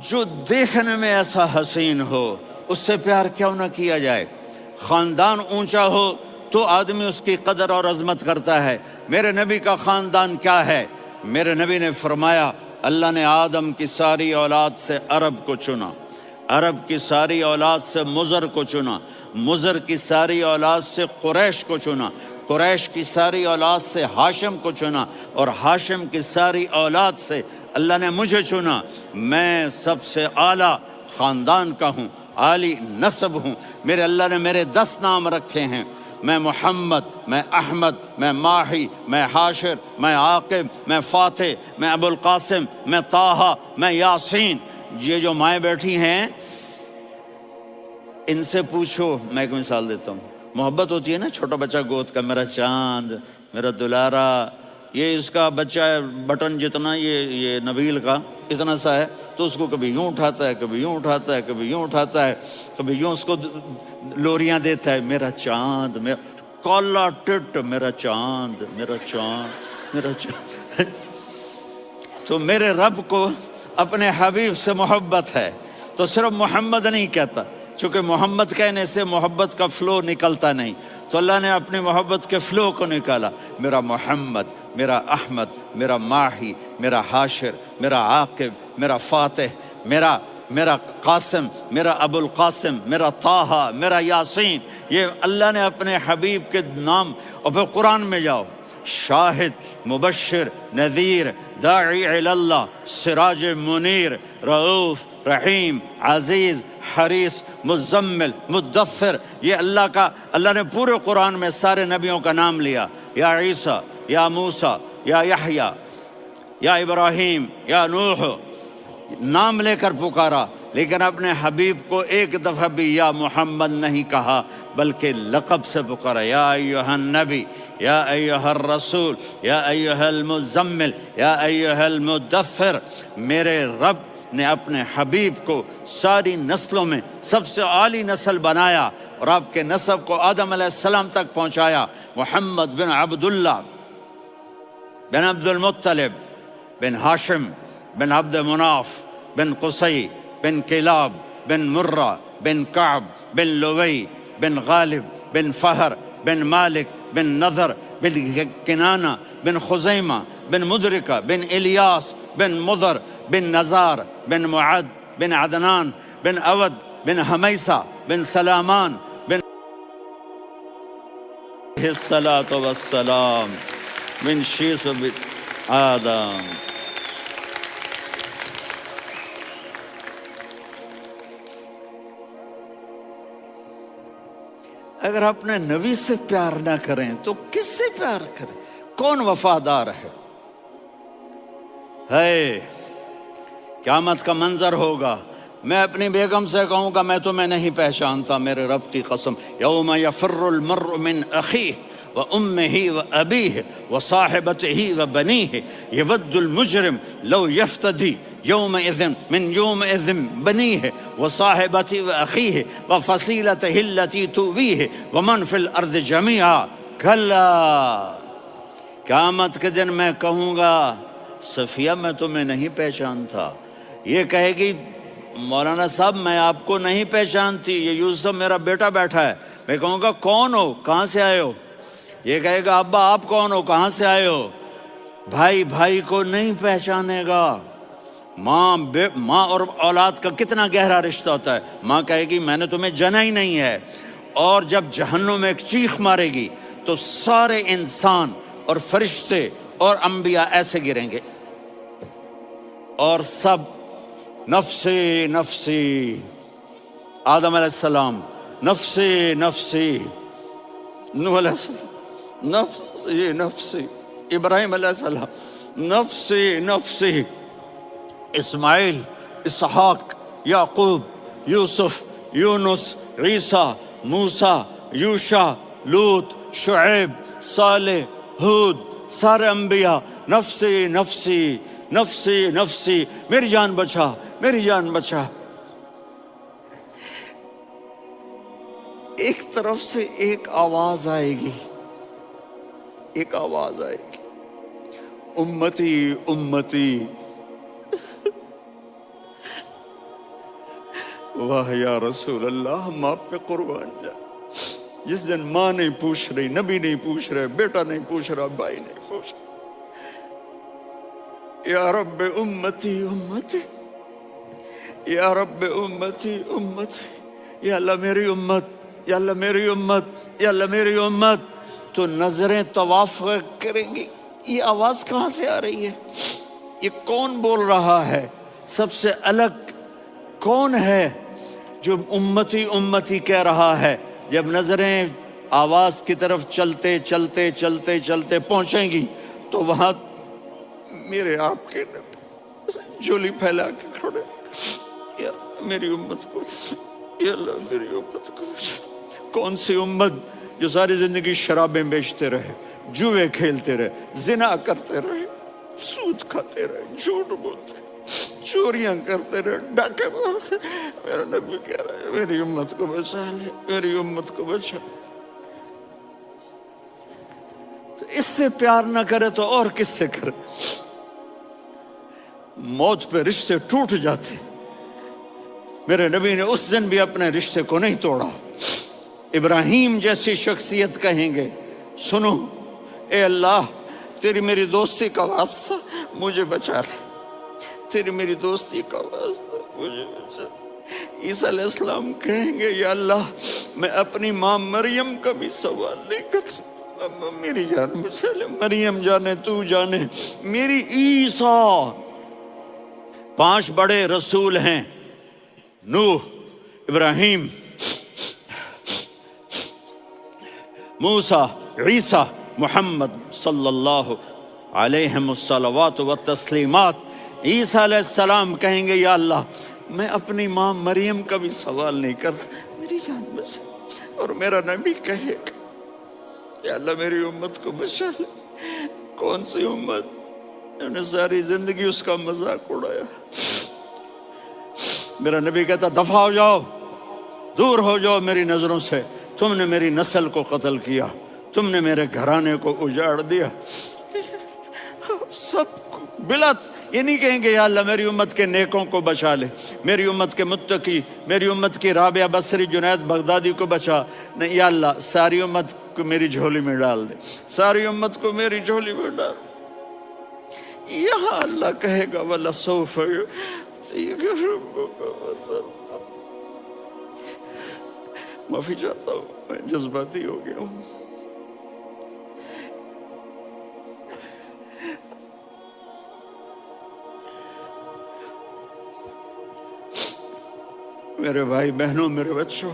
جو دیکھنے میں ایسا حسین ہو اس سے پیار کیوں نہ کیا جائے؟ خاندان اونچا ہو تو آدمی اس کی قدر اور عظمت کرتا ہے۔ میرے نبی کا خاندان کیا ہے؟ میرے نبی نے فرمایا اللہ نے آدم کی ساری اولاد سے عرب کو چنا، عرب کی ساری اولاد سے مضر کو چنا، مضر کی ساری اولاد سے قریش کو چنا، قریش کی ساری اولاد سے ہاشم کو چنا، اور ہاشم کی ساری اولاد سے اللہ نے مجھے چنا۔ میں سب سے اعلیٰ خاندان کا ہوں، عالی نسب ہوں، میرے اللہ نے میرے 10 نام رکھے ہیں، میں محمد، میں احمد، میں ماہی، میں حاشر، میں عاقب، میں فاتح، میں ابو القاسم، میں طٰہٰ، میں یاسین۔ یہ جو مائیں بیٹھی ہیں ان سے پوچھو، میں ایک مثال دیتا ہوں، محبت ہوتی ہے نا چھوٹا بچہ گود کا، میرا چاند، میرا دلارا، یہ اس کا بچہ بٹن جتنا یہ نبیل کا اتنا سا ہے، تو اس کو کبھی یوں اٹھاتا ہے، کبھی یوں اٹھاتا ہے، کبھی یوں اٹھاتا ہے، کبھی یوں اس کو لوریاں دیتا ہے، میرا چاند، میرا کالا ٹٹ، میرا چاند، میرا چاند، میرا چاند۔ تو میرے رب کو اپنے حبیب سے محبت ہے تو صرف محمد نہیں کہتا، چونکہ محمد کہنے سے محبت کا فلو نکلتا نہیں، تو اللہ نے اپنی محبت کے فلو کو نکالا، میرا محمد، میرا احمد، میرا ماہی، میرا حاشر، میرا عاقب، میرا فاتح، میرا قاسم، میرا ابو القاسم، میرا طٰہٰ، میرا یاسین، یہ اللہ نے اپنے حبیب کے نام۔ اور پھر قرآن میں جاؤ، شاہد، مبشر، نذیر، داعی الی اللہ، سراج منیر، رؤوف، رحیم، عزیز، حریص، مزمل، مدثر، یہ اللہ نے پورے قرآن میں سارے نبیوں کا نام لیا، یا عیسیٰ، یا موسیٰ، یا یحییٰ، یا ابراہیم، یا نوح، نام لے کر پکارا، لیکن اپنے حبیب کو ایک دفعہ بھی یا محمد نہیں کہا بلکہ لقب سے پکارا، یا ایھا النبی، یا ایھا الرسول، یا ایھا المزمل، یا ایھا المدثر۔ میرے رب نے اپنے حبیب کو ساری نسلوں میں سب سے عالی نسل بنایا اور آپ کے نسب کو آدم علیہ السلام تک پہنچایا۔ محمد بن عبداللہ بن عبد المطلب بن ہاشم بن عبد مناف بن قصی بن کلاب بن مرہ بن کعب بن لوی بن غالب بن فہر بن مالک بن نضر بن کنانہ بن خزیمہ بن مدرکہ بن الیاس بن مضر بن نزار بن معد بن عدنان بن اود بن حمیسہ بن سلامان بن الصلاۃ والسلام بن شیس بن آدم۔ اگر اپنے نبی سے پیار نہ کریں تو کس سے پیار کریں؟ کون وفادار ہے؟ قیامت کا منظر ہوگا، میں اپنی بیگم سے کہوں گا میں تمہیں نہیں پہچانتا، میرے رب کی قسم، یوم یفر المرء من اخیہ وامہ وابیہ وصاحبتہ وبنیہ یود المجرم لو یفتدی یومئذ من یومئذ بنیہ وصاحبتی واخیہ وفصیلتہ التی تؤویہ ومن فی الارض جمیعا کلا، قیامت کے دن میں کہوں گا صفیہ میں تمہیں نہیں پہچانتا، یہ کہے گی مولانا صاحب میں آپ کو نہیں پہچانتی، یہ یوسف میرا بیٹا بیٹھا ہے، میں کہوں گا کون ہو، کہاں سے آئے ہو، یہ کہے گا ابا آپ کون ہو، کہاں سے آئے ہو، بھائی بھائی کو نہیں پہچانے گا۔ ماں اور اولاد کا کتنا گہرا رشتہ ہوتا ہے، ماں کہے گی میں نے تمہیں جنا ہی نہیں ہے، اور جب جہنم میں ایک چیخ مارے گی تو سارے انسان اور فرشتے اور انبیاء ایسے گریں گے اور سب نفسی نفسی، آدم علیہ السلام نفسی نفسی، نوح علیہ السلام نفسی نفسی، ابراہیم علیہ السلام نفسی نفسی، اسماعیل، اسحاق، یعقوب، یوسف، یونس، عیسیٰ، موسیٰ، یوشع، لوط، شعیب، صالح، ہود، سارے انبیاء نفسی نفسی نفسی نفسی، میری جان بچا میری جان بچا۔ ایک طرف سے ایک آواز آئے گی، ایک آواز آئے گی، امتی امتی، واہ یا رسول اللہ ہم آپ پہ قربان جائیں۔ جس دن ماں نہیں پوچھ رہی، نبی نہیں پوچھ رہے، بیٹا نہیں پوچھ رہا، بھائی نہیں پوچھ رہا، یا رب امتی امتی، یا رب امتی امتی، یا اللہ میری امت، یا اللہ میری امت، یا اللہ میری امت، تو نظریں طواف کریں گی، یہ آواز کہاں سے آ رہی ہے، یہ کون بول رہا ہے، سب سے الگ کون ہے جو امتی امتی کہہ رہا ہے؟ جب نظریں آواز کی طرف چلتے چلتے چلتے چلتے پہنچیں گی تو وہاں میرے آپ کے جھولی پھیلا کے کھڑے، یا میری امت کو، یا اللہ میری امت کو۔ کون سی امت جو ساری زندگی شرابیں بیچتے رہے، جوئے کھیلتے رہے، زنا کرتے رہے، سود کھاتے رہے، جھوٹ بولتے رہے، چوریاں کرتے رہے، ڈاکے مارتے، میرا نبی کہہ رہا ہے میری امت کو بچا لے، میری امت کو بچا۔ تو اس سے پیار نہ کرے تو اور کس سے کرے؟ موت پہ رشتے ٹوٹ جاتے، میرے نبی نے اس دن بھی اپنے رشتے کو نہیں توڑا۔ ابراہیم جیسی شخصیت کہیں گے سنو اے اللہ تیری میری دوستی کا واسطہ مجھے بچا لے، تیری میری دوستی کا واسطہ مجھے بچا لے۔ عیسیٰ علیہ السلام کہیں گے یا اللہ میں اپنی ماں مریم کا بھی سوال نہیں کرتا، میری جان بچا لے، مریم جانے تو جانے میری عیسیٰ۔ 5 بڑے رسول ہیں، نوح، ابراہیم، موسیٰ، عیسیٰ، محمد صلی اللہ علیہ الصلوات والتسلیمات۔ عیسیٰ علیہ السلام کہیں گے یا اللہ میں اپنی ماں مریم کا بھی سوال نہیں کرتا، میری جان بچا۔ اور میرا نبی کہے گا یا اللہ میری امت کو بچا لے۔ کون سی امت انہوں نے ساری زندگی اس کا مذاق اڑایا؟ میرا نبی کہتا دفع ہو جاؤ، دور ہو جاؤ میری نظروں سے، تم نے میری نسل کو قتل کیا، تم نے میرے گھرانے کو اجاڑ دیا۔ سب کو بلا یہ نہیں کہیں گے یا اللہ میری امت کے نیکوں کو بچا لے، میری امت کے متقی، میری امت کی رابعہ بصری، جنید بغدادی کو بچا، نہیں یا اللہ ساری امت کو میری جھولی میں ڈال دے، ساری امت کو میری جھولی میں ڈال دے۔ یہاں اللہ کہے گا وَلَسَوْفَ يُعْطِيكَ رَبُّكَ فَتَرْضَىٰ۔ معافی چاہتا ہوں میں جذباتی ہو گیا ہوں۔ میرے بھائی بہنوں، میرے بچوں،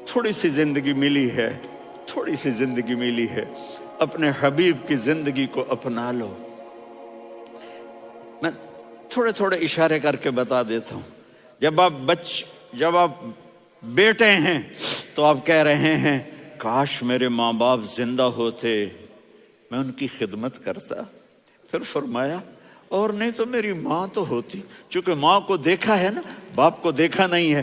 تھوڑی سی زندگی ملی ہے، تھوڑی سی زندگی ملی ہے، اپنے حبیب کی زندگی کو اپنا لو۔ میں تھوڑے تھوڑے اشارے کر کے بتا دیتا ہوں۔ جب آپ بیٹے ہیں تو آپ کہہ رہے ہیں کاش میرے ماں باپ زندہ ہوتے، میں ان کی خدمت کرتا۔ پھر فرمایا اور نہیں تو میری ماں تو ہوتی، چونکہ ماں کو دیکھا ہے نا، باپ کو دیکھا نہیں ہے،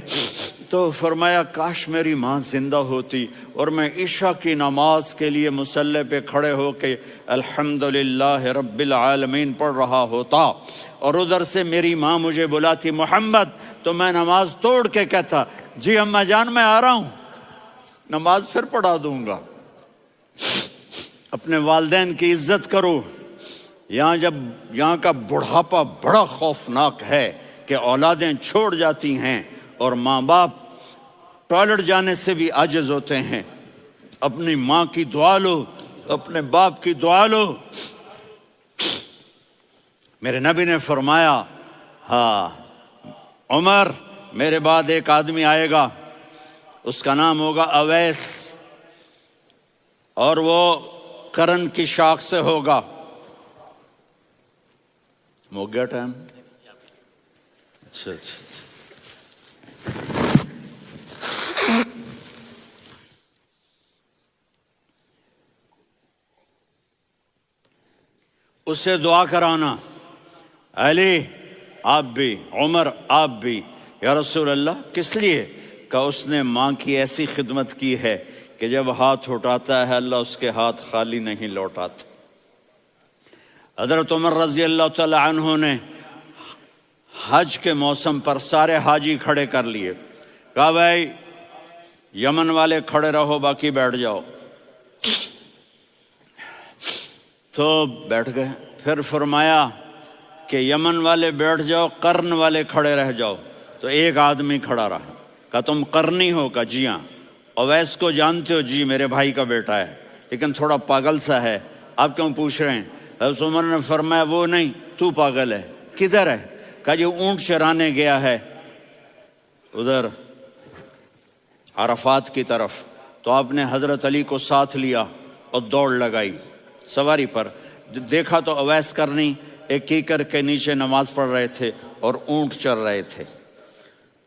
تو فرمایا کاش میری ماں زندہ ہوتی اور میں عشاء کی نماز کے لیے مصلی پہ کھڑے ہو کے الحمدللہ رب العالمین پڑھ رہا ہوتا، اور ادھر سے میری ماں مجھے بلاتی محمد، تو میں نماز توڑ کے کہتا جی اماں جان میں آ رہا ہوں، نماز پھر پڑھا دوں گا۔ اپنے والدین کی عزت کرو۔ یہاں کا بڑھاپا بڑا خوفناک ہے کہ اولادیں چھوڑ جاتی ہیں اور ماں باپ ٹوائلٹ جانے سے بھی عاجز ہوتے ہیں۔ اپنی ماں کی دعا لو، اپنے باپ کی دعا لو۔ میرے نبی نے فرمایا ہاں عمر، میرے بعد ایک آدمی آئے گا، اس کا نام ہوگا اویس، اور وہ قرن کی شاخ سے ہوگا۔ ہو گیا ٹائم؟ اچھا اس سے دعا کرانا، علی آپ بھی، عمر آپ بھی۔ یا رسول اللہ کس لیے؟ کہ اس نے ماں کی ایسی خدمت کی ہے کہ جب ہاتھ اٹھاتا ہے اللہ اس کے ہاتھ خالی نہیں لوٹاتا۔ حضرت عمر رضی اللہ تعالی عنہ نے حج کے موسم پر سارے حاجی کھڑے کر لیے، کہا بھائی یمن والے کھڑے رہو، باقی بیٹھ جاؤ۔ تو بیٹھ گئے۔ پھر فرمایا کہ یمن والے بیٹھ جاؤ، قرن والے کھڑے رہ جاؤ۔ تو ایک آدمی کھڑا رہا، کہا تم قرنی ہو؟ کہا جی ہاں۔ اویس کو جانتے ہو؟ جی میرے بھائی کا بیٹا ہے، لیکن تھوڑا پاگل سا ہے، آپ کیوں پوچھ رہے ہیں؟ حضرت عمر نے فرمایا وہ نہیں، تو پاگل ہے۔ کدھر ہے؟ کہا جی اونٹ چرانے گیا ہے ادھر عرفات کی طرف۔ تو آپ نے حضرت علی کو ساتھ لیا اور دوڑ لگائی سواری پر۔ دیکھا تو اویس کرنی ایک کیکر کے نیچے نماز پڑھ رہے تھے اور اونٹ چر رہے تھے۔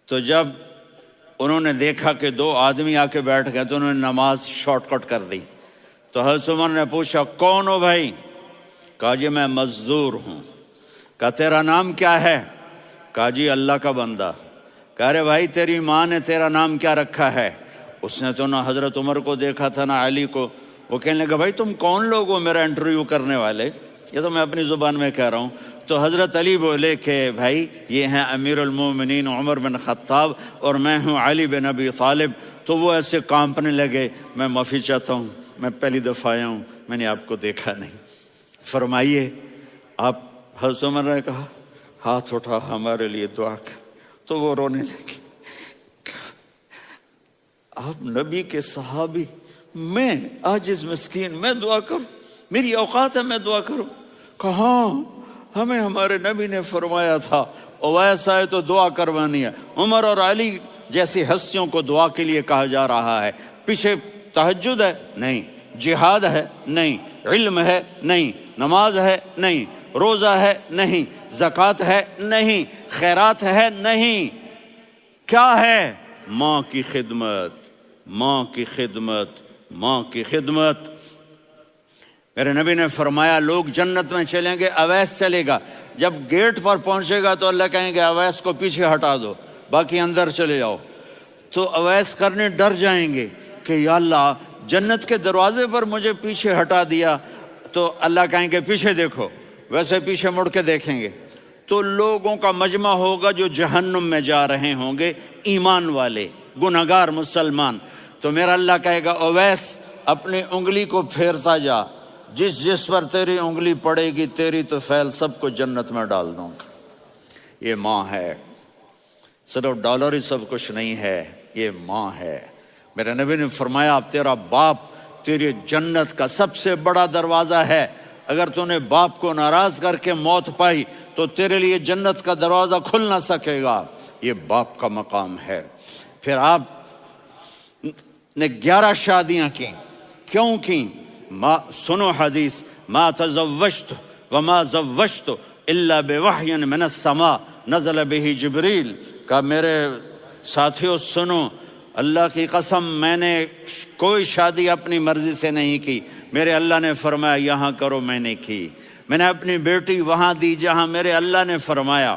تو جب انہوں نے دیکھا کہ دو آدمی آ کے بیٹھ گئے تو انہوں نے نماز شارٹ کٹ کر دی۔ تو حضرت عمر نے پوچھا کون ہو بھائی؟ کہا جی میں مزدور ہوں۔ کہا تیرا نام کیا ہے؟ کہا جی اللہ کا بندہ۔ کہا رے بھائی تیری ماں نے تیرا نام کیا رکھا ہے؟ اس نے تو نہ حضرت عمر کو دیکھا تھا نہ علی کو۔ وہ کہنے لگا بھائی تم کون لوگ ہو میرا انٹرویو کرنے والے؟ یہ تو میں اپنی زبان میں کہہ رہا ہوں۔ تو حضرت علی بولے کہ بھائی یہ ہیں امیر المومنین عمر بن خطاب اور میں ہوں علی بن ابی طالب۔ تو وہ ایسے کانپنے لگے، میں معافی چاہتا ہوں، میں پہلی دفعہ آیا ہوں، میں نے آپ کو دیکھا نہیں، فرمائیے آپ۔ حضرت عمر نے کہا ہاتھ اٹھا ہمارے لیے دعا کر۔ تو وہ رونے لگے، آپ نبی کے صحابی، میں عاجز مسکین میں دعا کروں؟ میری اوقات ہے میں دعا کروں؟ کہاں، ہمیں ہمارے نبی نے فرمایا تھا اویس آئے تو دعا کروانی ہے۔ عمر اور علی جیسی ہستیوں کو دعا کے لیے کہا جا رہا ہے۔ پیچھے تہجد ہے؟ نہیں۔ جہاد ہے؟ نہیں۔ علم ہے؟ نہیں۔ نماز ہے؟ نہیں۔ روزہ ہے؟ نہیں۔ زکوٰۃ ہے؟ نہیں۔ خیرات ہے؟ نہیں۔ کیا ہے؟ ماں کی خدمت، ماں کی خدمت، ماں کی خدمت۔ میرے نبی نے فرمایا لوگ جنت میں چلیں گے، اویس چلے گا۔ جب گیٹ پر پہنچے گا تو اللہ کہیں گے اویس کو پیچھے ہٹا دو، باقی اندر چلے جاؤ۔ تو اویس کرنے ڈر جائیں گے کہ یا اللہ جنت کے دروازے پر مجھے پیچھے ہٹا دیا۔ تو اللہ کہیں گے پیچھے دیکھو، ویسے پیچھے مڑ کے دیکھیں گے تو لوگوں کا مجمع ہوگا جو جہنم میں جا رہے ہوں گے، ایمان والے، گنہگار مسلمان۔ تو میرا اللہ کہے گا اویس اپنی انگلی کو پھیرتا جا، جس جس پر تیری انگلی پڑے گی تیری تو فیل سب کو جنت میں ڈال دوں گا۔ یہ ماں ہے، صرف ڈالر ہی سب کچھ نہیں ہے، یہ ماں ہے۔ میرے نبی نے فرمایا اب تیرا باپ تیری جنت کا سب سے بڑا دروازہ ہے، اگر تو نے باپ کو ناراض کر کے موت پائی تو تیرے لیے جنت کا دروازہ کھل نہ سکے گا۔ یہ باپ کا مقام ہے۔ پھر آپ نے 11 شادیاں کی، کیوں کی؟ سنو حدیث، ما تزوجت وما زوجت الا بوحی من السماء نزل به جبریل۔ کہ میرے ساتھیوں سنو، اللہ کی قسم میں نے کوئی شادی اپنی مرضی سے نہیں کی، میرے اللہ نے فرمایا یہاں کرو، میں نے کی۔ میں نے اپنی بیٹی وہاں دی جہاں میرے اللہ نے فرمایا۔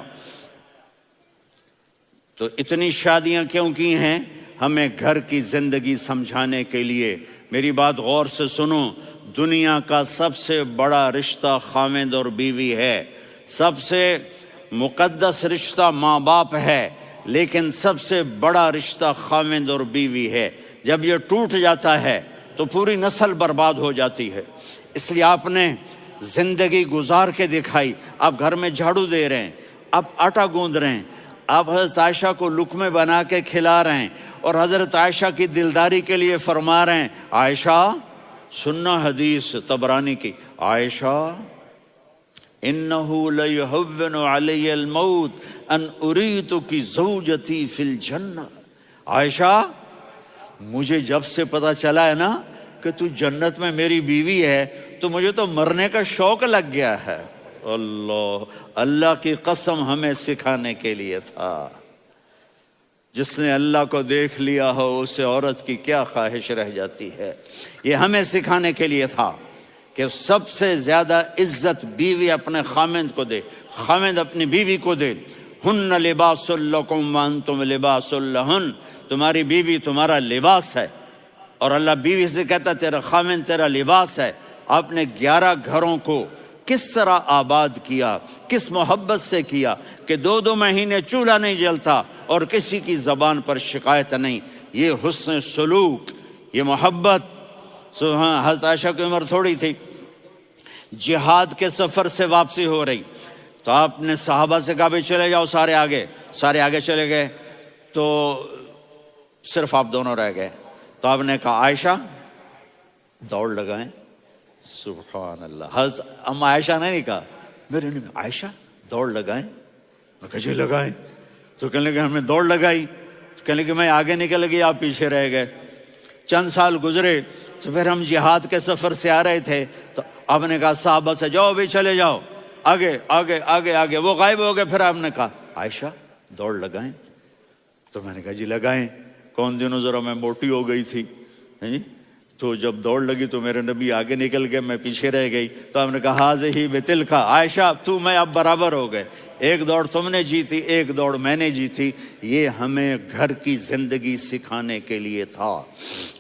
تو اتنی شادیاں کیوں کی ہیں؟ ہمیں گھر کی زندگی سمجھانے کے لیے۔ میری بات غور سے سنو، دنیا کا سب سے بڑا رشتہ خاوند اور بیوی ہے، سب سے مقدس رشتہ ماں باپ ہے، لیکن سب سے بڑا رشتہ خاوند اور بیوی ہے۔ جب یہ ٹوٹ جاتا ہے تو پوری نسل برباد ہو جاتی ہے۔ اس لیے آپ نے زندگی گزار کے دکھائی۔ آپ گھر میں جھاڑو دے رہے ہیں، آپ آٹا گوندھ رہے ہیں، آپ حضرت عائشہ کو لقمے بنا کے کھلا رہے ہیں، اور حضرت عائشہ کی دلداری کے لیے فرما رہے ہیں، عائشہ سننا حدیث طبرانی کی، عائشہ انہو لیہون علی الموت ان اریتک زوجتی فی الجنہ۔ عائشہ مجھے جب سے پتا چلا ہے نا کہ تو جنت میں میری بیوی ہے تو مجھے تو مرنے کا شوق لگ گیا ہے۔ اللہ کی قسم ہمیں سکھانے کے لیے تھا۔ جس نے اللہ کو دیکھ لیا ہو اسے عورت کی کیا خواہش رہ جاتی ہے۔ یہ ہمیں سکھانے کے لیے تھا کہ سب سے زیادہ عزت بیوی اپنے خاوند کو دے، خاوند اپنی بیوی کو دے۔ ہن لباس لکم وانتم لباس لہن، تمہاری بیوی تمہارا لباس ہے، اور اللہ بیوی سے کہتا تیرا خاوند تیرا لباس ہے۔ آپ نے 11 گھروں کو کس طرح آباد کیا، کس محبت سے کیا کہ 2 مہینے چولہا نہیں جلتا اور کسی کی زبان پر شکایت نہیں۔ یہ حسن سلوک، یہ محبت۔ حضرت عائشہ کی عمر تھوڑی تھی، جہاد کے سفر سے واپسی ہو رہی، تو آپ نے صحابہ سے کہا بھی چلے جاؤ سارے آگے چلے گئے، تو صرف آپ دونوں رہ گئے۔ تو آپ نے کہا عائشہ دوڑ لگائیں۔ سبحان اللہ، حضرت اما عائشہ نے نہیں کہا، میرے نے عائشہ دوڑ لگائیں، میں کہا جی لگائیں۔ تو کہنے لگے ہمیں دوڑ لگائی، تو کہنے لگے میں آگے نکل گئی آپ پیچھے رہ گئے۔ چند سال گزرے تو پھر ہم جہاد کے سفر سے آ رہے تھے، تو آپ نے کہا صحابہ سے جاؤ بھی چلے جاؤ آگے آگے آگے آگے، وہ غائب ہو گئے۔ پھر آپ نے کہا عائشہ دوڑ لگائیں، تو میں نے کہا جی لگائیں۔ کون دنوں ذرا میں موٹی ہو گئی تھی، تو جب دوڑ لگی تو میرے نبی آگے نکل گئے، میں پیچھے رہ گئی۔ تو ہم نے کہا ہاذہ بتلک، عائشہ تو میں اب برابر ہو گئے، ایک دوڑ تم نے جیتی ایک دوڑ میں نے جیتی۔ یہ ہمیں گھر کی زندگی سکھانے کے لیے تھا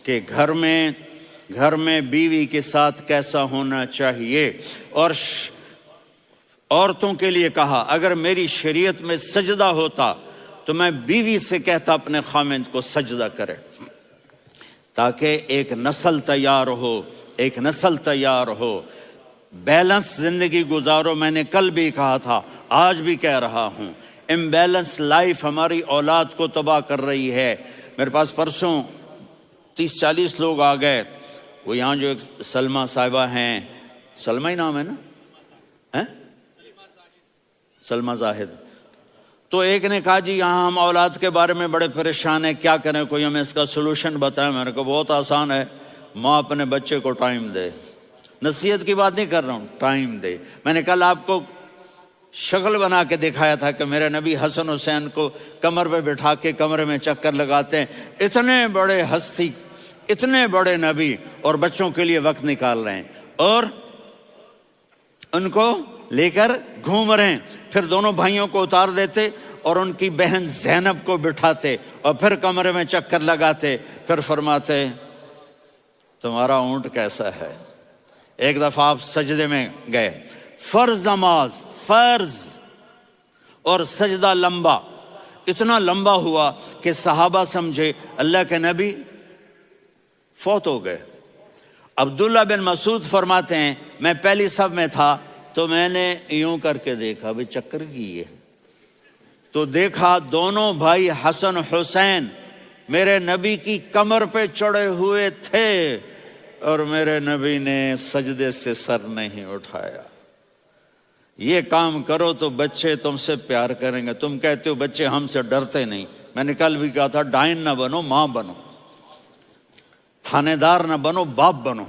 کہ گھر میں بیوی کے ساتھ کیسا ہونا چاہیے۔ اور عورتوں کے لیے کہا اگر میری شریعت میں سجدہ ہوتا تو میں بیوی سے کہتا اپنے خاوند کو سجدہ کرے، تاکہ ایک نسل تیار ہو، بیلنس زندگی گزارو۔ میں نے کل بھی کہا تھا، آج بھی کہہ رہا ہوں، امبیلنس لائف ہماری اولاد کو تباہ کر رہی ہے۔ میرے پاس پرسوں 30-40 لوگ آ گئے، وہ یہاں جو ایک سلمہ صاحبہ ہیں، سلمہ ہی نام ہے نا، سلمہ زاہد، تو ایک نے کہا جی یہاں ہم اولاد کے بارے میں بڑے پریشان ہیں، کیا کریں، کوئی ہمیں اس کا سلوشن بتائیں۔ میں نے کہا بہت آسان ہے، ماں اپنے بچے کو ٹائم دے۔ نصیحت کی بات نہیں کر رہا ہوں، ٹائم دے۔ میں نے کل آپ کو شکل بنا کے دکھایا تھا کہ میرے نبی حسن حسین کو کمر پہ بٹھا کے کمرے میں چکر لگاتے ہیں۔ اتنے بڑے ہستی، اتنے بڑے نبی، اور بچوں کے لیے وقت نکال رہے ہیں اور ان کو لے کر گھوم رہے ہیں۔ پھر دونوں بھائیوں کو اتار دیتے اور ان کی بہن زینب کو بٹھاتے اور پھر کمرے میں چکر لگاتے، پھر فرماتے تمہارا اونٹ کیسا ہے۔ ایک دفعہ آپ سجدے میں گئے، فرض نماز، فرض، اور سجدہ لمبا، اتنا لمبا ہوا کہ صحابہ سمجھے اللہ کے نبی فوت ہو گئے۔ عبداللہ بن مسعود فرماتے ہیں میں پہلی صف میں تھا تو میں نے یوں کر کے دیکھا بھی چکر کی ہے، تو دیکھا دونوں بھائی حسن حسین میرے نبی کی کمر پہ چڑھے ہوئے تھے اور میرے نبی نے سجدے سے سر نہیں اٹھایا۔ یہ کام کرو تو بچے تم سے پیار کریں گے۔ تم کہتے ہو بچے ہم سے ڈرتے نہیں، میں نے کل بھی کہا تھا ڈائن نہ بنو، ماں بنو، تھانے دار نہ بنو، باپ بنو۔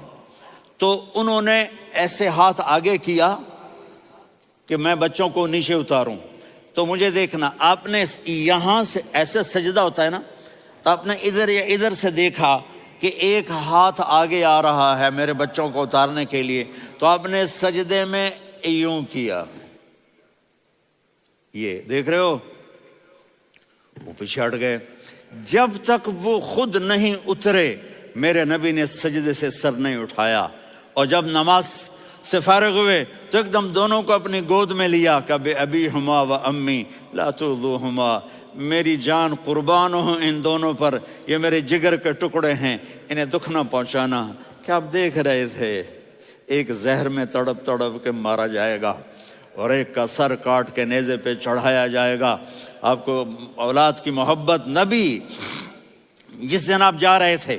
تو انہوں نے ایسے ہاتھ آگے کیا کہ میں بچوں کو نیچے اتاروں، تو مجھے دیکھنا، آپ نے یہاں سے ایسے سجدہ ہوتا ہے نا، تو آپ نے ادھر یا ادھر سے دیکھا کہ ایک ہاتھ آگے آ رہا ہے میرے بچوں کو اتارنے کے لیے، تو آپ نے سجدے میں یوں کیا، یہ دیکھ رہے ہو، وہ پیچھے ہٹ گئے۔ جب تک وہ خود نہیں اترے میرے نبی نے سجدے سے سر نہیں اٹھایا، اور جب نماز سے فارغ ہوئے تو ایک دم دونوں کو اپنی گود میں لیا کہ بے ابی ہما و امی لا تؤذوہما، میری جان قربان ہو ان دونوں پر، یہ میرے جگر کے ٹکڑے ہیں، انہیں دکھ نہ پہنچانا۔ کیا آپ دیکھ رہے تھے ایک زہر میں تڑپ تڑپ کے مارا جائے گا اور ایک کا سر کاٹ کے نیزے پہ چڑھایا جائے گا۔ آپ کو اولاد کی محبت، نبی جس دن آپ جا رہے تھے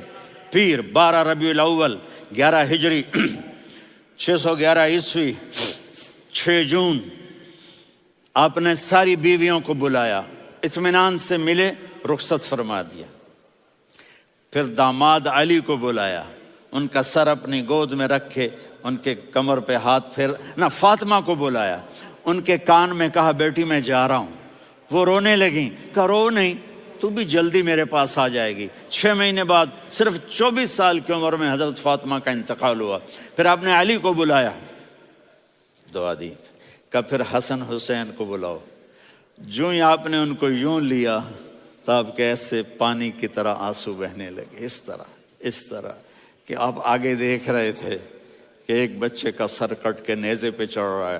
پیر 12 ربیع الاول 11 ہجری 611 عیسوی 6 جون، آپ نے ساری بیویوں کو بلایا، اطمینان سے ملے، رخصت فرما دیا۔ پھر داماد علی کو بلایا، ان کا سر اپنی گود میں رکھے، ان کے کمر پہ ہاتھ پھیر نہ، فاطمہ کو بلایا، ان کے کان میں کہا بیٹی میں جا رہا ہوں۔ وہ رونے لگیں، کہا رو نہیں، تو بھی جلدی میرے پاس آ جائے گی۔ 6 مہینے بعد صرف 24 سال کی عمر میں حضرت فاطمہ کا انتقال ہوا۔ پھر آپ نے علی کو بلایا، دعا دی، کہا پھر حسن حسین کو بلاؤ۔ جو ہی آپ نے ان کو یوں لیا تو آپ کے ایسے پانی کی طرح آنسو بہنے لگے، اس طرح کہ آپ آگے دیکھ رہے تھے کہ ایک بچے کا سر کٹ کے نیزے پہ چڑھ رہا ہے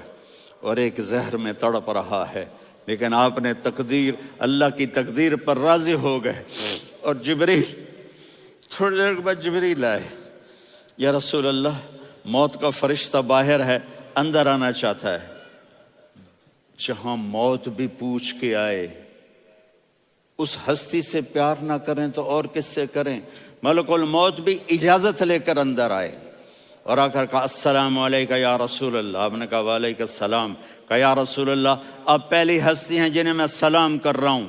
اور ایک زہر میں تڑپ رہا ہے، لیکن آپ نے تقدیر، اللہ کی تقدیر پر راضی ہو گئے۔ اور جبریل، تھوڑی دیر کے بعد جبریل آئے، یا رسول اللہ موت کا فرشتہ باہر ہے، اندر آنا چاہتا ہے۔ جہاں موت بھی پوچھ کے آئے، اس ہستی سے پیار نہ کریں تو اور کس سے کریں؟ ملک الموت بھی اجازت لے کر اندر آئے اور آ کر کہا السلام علیکہ یا رسول اللہ۔ آپ نے کہا وعلیکم السلام۔ کہا یا رسول اللہ آپ پہلی ہستی ہیں جنہیں میں سلام کر رہا ہوں،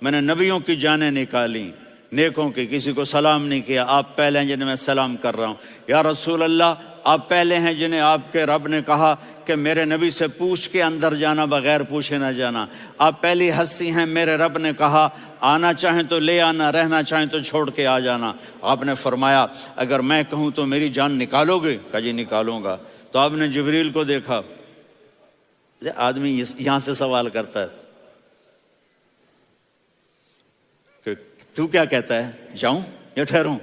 میں نے نبیوں کی جانیں نکالی، نیکوں کی، کسی کو سلام نہیں کیا، آپ پہلے ہیں جنہیں میں سلام کر رہا ہوں۔ یا رسول اللہ آپ پہلے ہیں جنہیں آپ کے رب نے کہا کہ میرے نبی سے پوچھ کے اندر جانا، بغیر پوچھے نہ جانا۔ آپ پہلی ہستی ہیں، میرے رب نے کہا آنا چاہیں تو لے آنا، رہنا چاہیں تو چھوڑ کے آ جانا۔ آپ نے فرمایا اگر میں کہوں تو میری جان نکالو گے؟ کہا جی نکالوں گا۔ تو آپ نے جبریل کو دیکھا، آدمی یہاں سے سوال کرتا ہے کہ تو کیا کہتا ہے، جاؤں یا ٹھہروں؟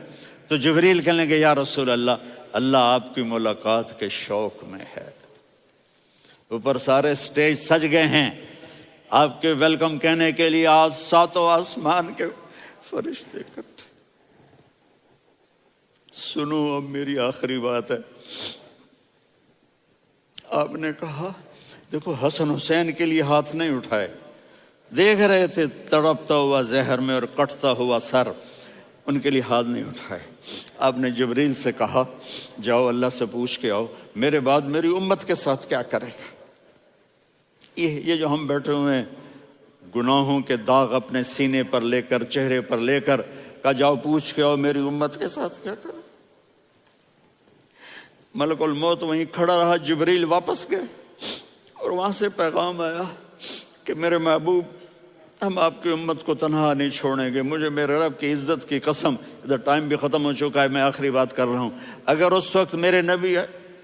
تو جبریل کہنے لگے یا رسول اللہ، اللہ آپ کی ملاقات کے شوق میں ہے۔ اوپر سارے سٹیج سج گئے ہیں آپ کے ویلکم کہنے کے لیے، آج 7 آسمان کے فرشتے اکٹھے۔ سنو اب میری آخری بات ہے۔ آپ نے کہا دیکھو حسن حسین کے لیے ہاتھ نہیں اٹھائے، دیکھ رہے تھے تڑپتا ہوا زہر میں اور کٹتا ہوا سر، ان کے لیے ہاتھ نہیں اٹھائے۔ آپ نے جبریل سے کہا جاؤ اللہ سے پوچھ کے آؤ میرے بعد میری امت کے ساتھ کیا کرے گا۔ یہ جو ہم بیٹھے ہوئے ہیں گناہوں کے داغ اپنے سینے پر لے کر، چہرے پر لے کر، کہا جاؤ پوچھ کے آؤ میری امت کے ساتھ کیا کرے۔ ملک الموت وہیں کھڑا رہا، جبریل واپس گئے اور وہاں سے پیغام آیا کہ میرے محبوب ہم آپ کی امت کو تنہا نہیں چھوڑیں گے، مجھے میرے رب کی عزت کی قسم، ادھر ٹائم بھی ختم ہو چکا ہے، میں آخری بات کر رہا ہوں، اگر اس وقت میرے نبی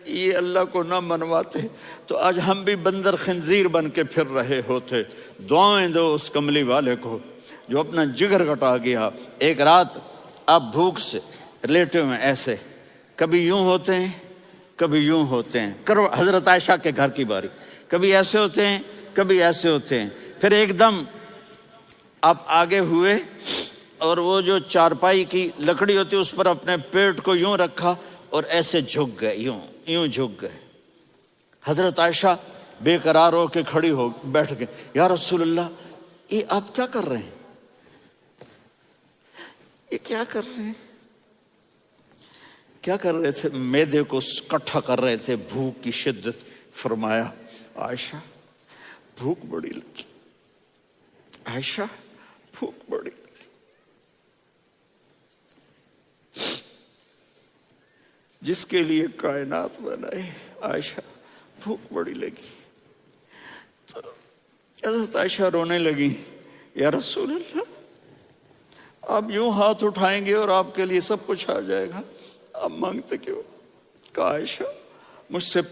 یہ اللہ کو نہ منواتے تو آج ہم بھی بندر خنزیر بن کے پھر رہے ہوتے۔ دعائیں دو اس کملی والے کو جو اپنا جگر کٹا گیا۔ ایک رات آپ بھوک سے لیٹے ہوئے ایسے، کبھی یوں ہوتے ہیں کبھی یوں ہوتے ہیں، کرو حضرت عائشہ کے گھر کی باری، کبھی ایسے ہوتے ہیں کبھی ایسے ہوتے ہیں، پھر ایک دم آپ آگے ہوئے اور وہ جو چارپائی کی لکڑی ہوتی ہے اس پر اپنے پیٹ کو یوں رکھا اور ایسے جھک گئے، یوں جھک گئے۔ حضرت عائشہ بے قرار ہو کے کھڑی ہو بیٹھ گئے، یا رسول اللہ یہ آپ کیا کر رہے ہیں، یہ کیا کر رہے ہیں؟ کیا کر رہے تھے؟ معدے کو کٹھا کر رہے تھے، بھوک کی شدت۔ فرمایا عائشہ بھوک بڑی لگی، عائشہ بھوک بڑی لگی۔ جس کے لیے کائنات بنائے، عائشہ بھوک بڑی لگی۔ تو حضرت عائشہ رونے لگی، یا رسول اللہ آپ یوں ہاتھ اٹھائیں گے اور آپ کے لیے سب کچھ آ جائے گا، آپ مانگتے کیوں؟ کہا عائشہ مجھ سے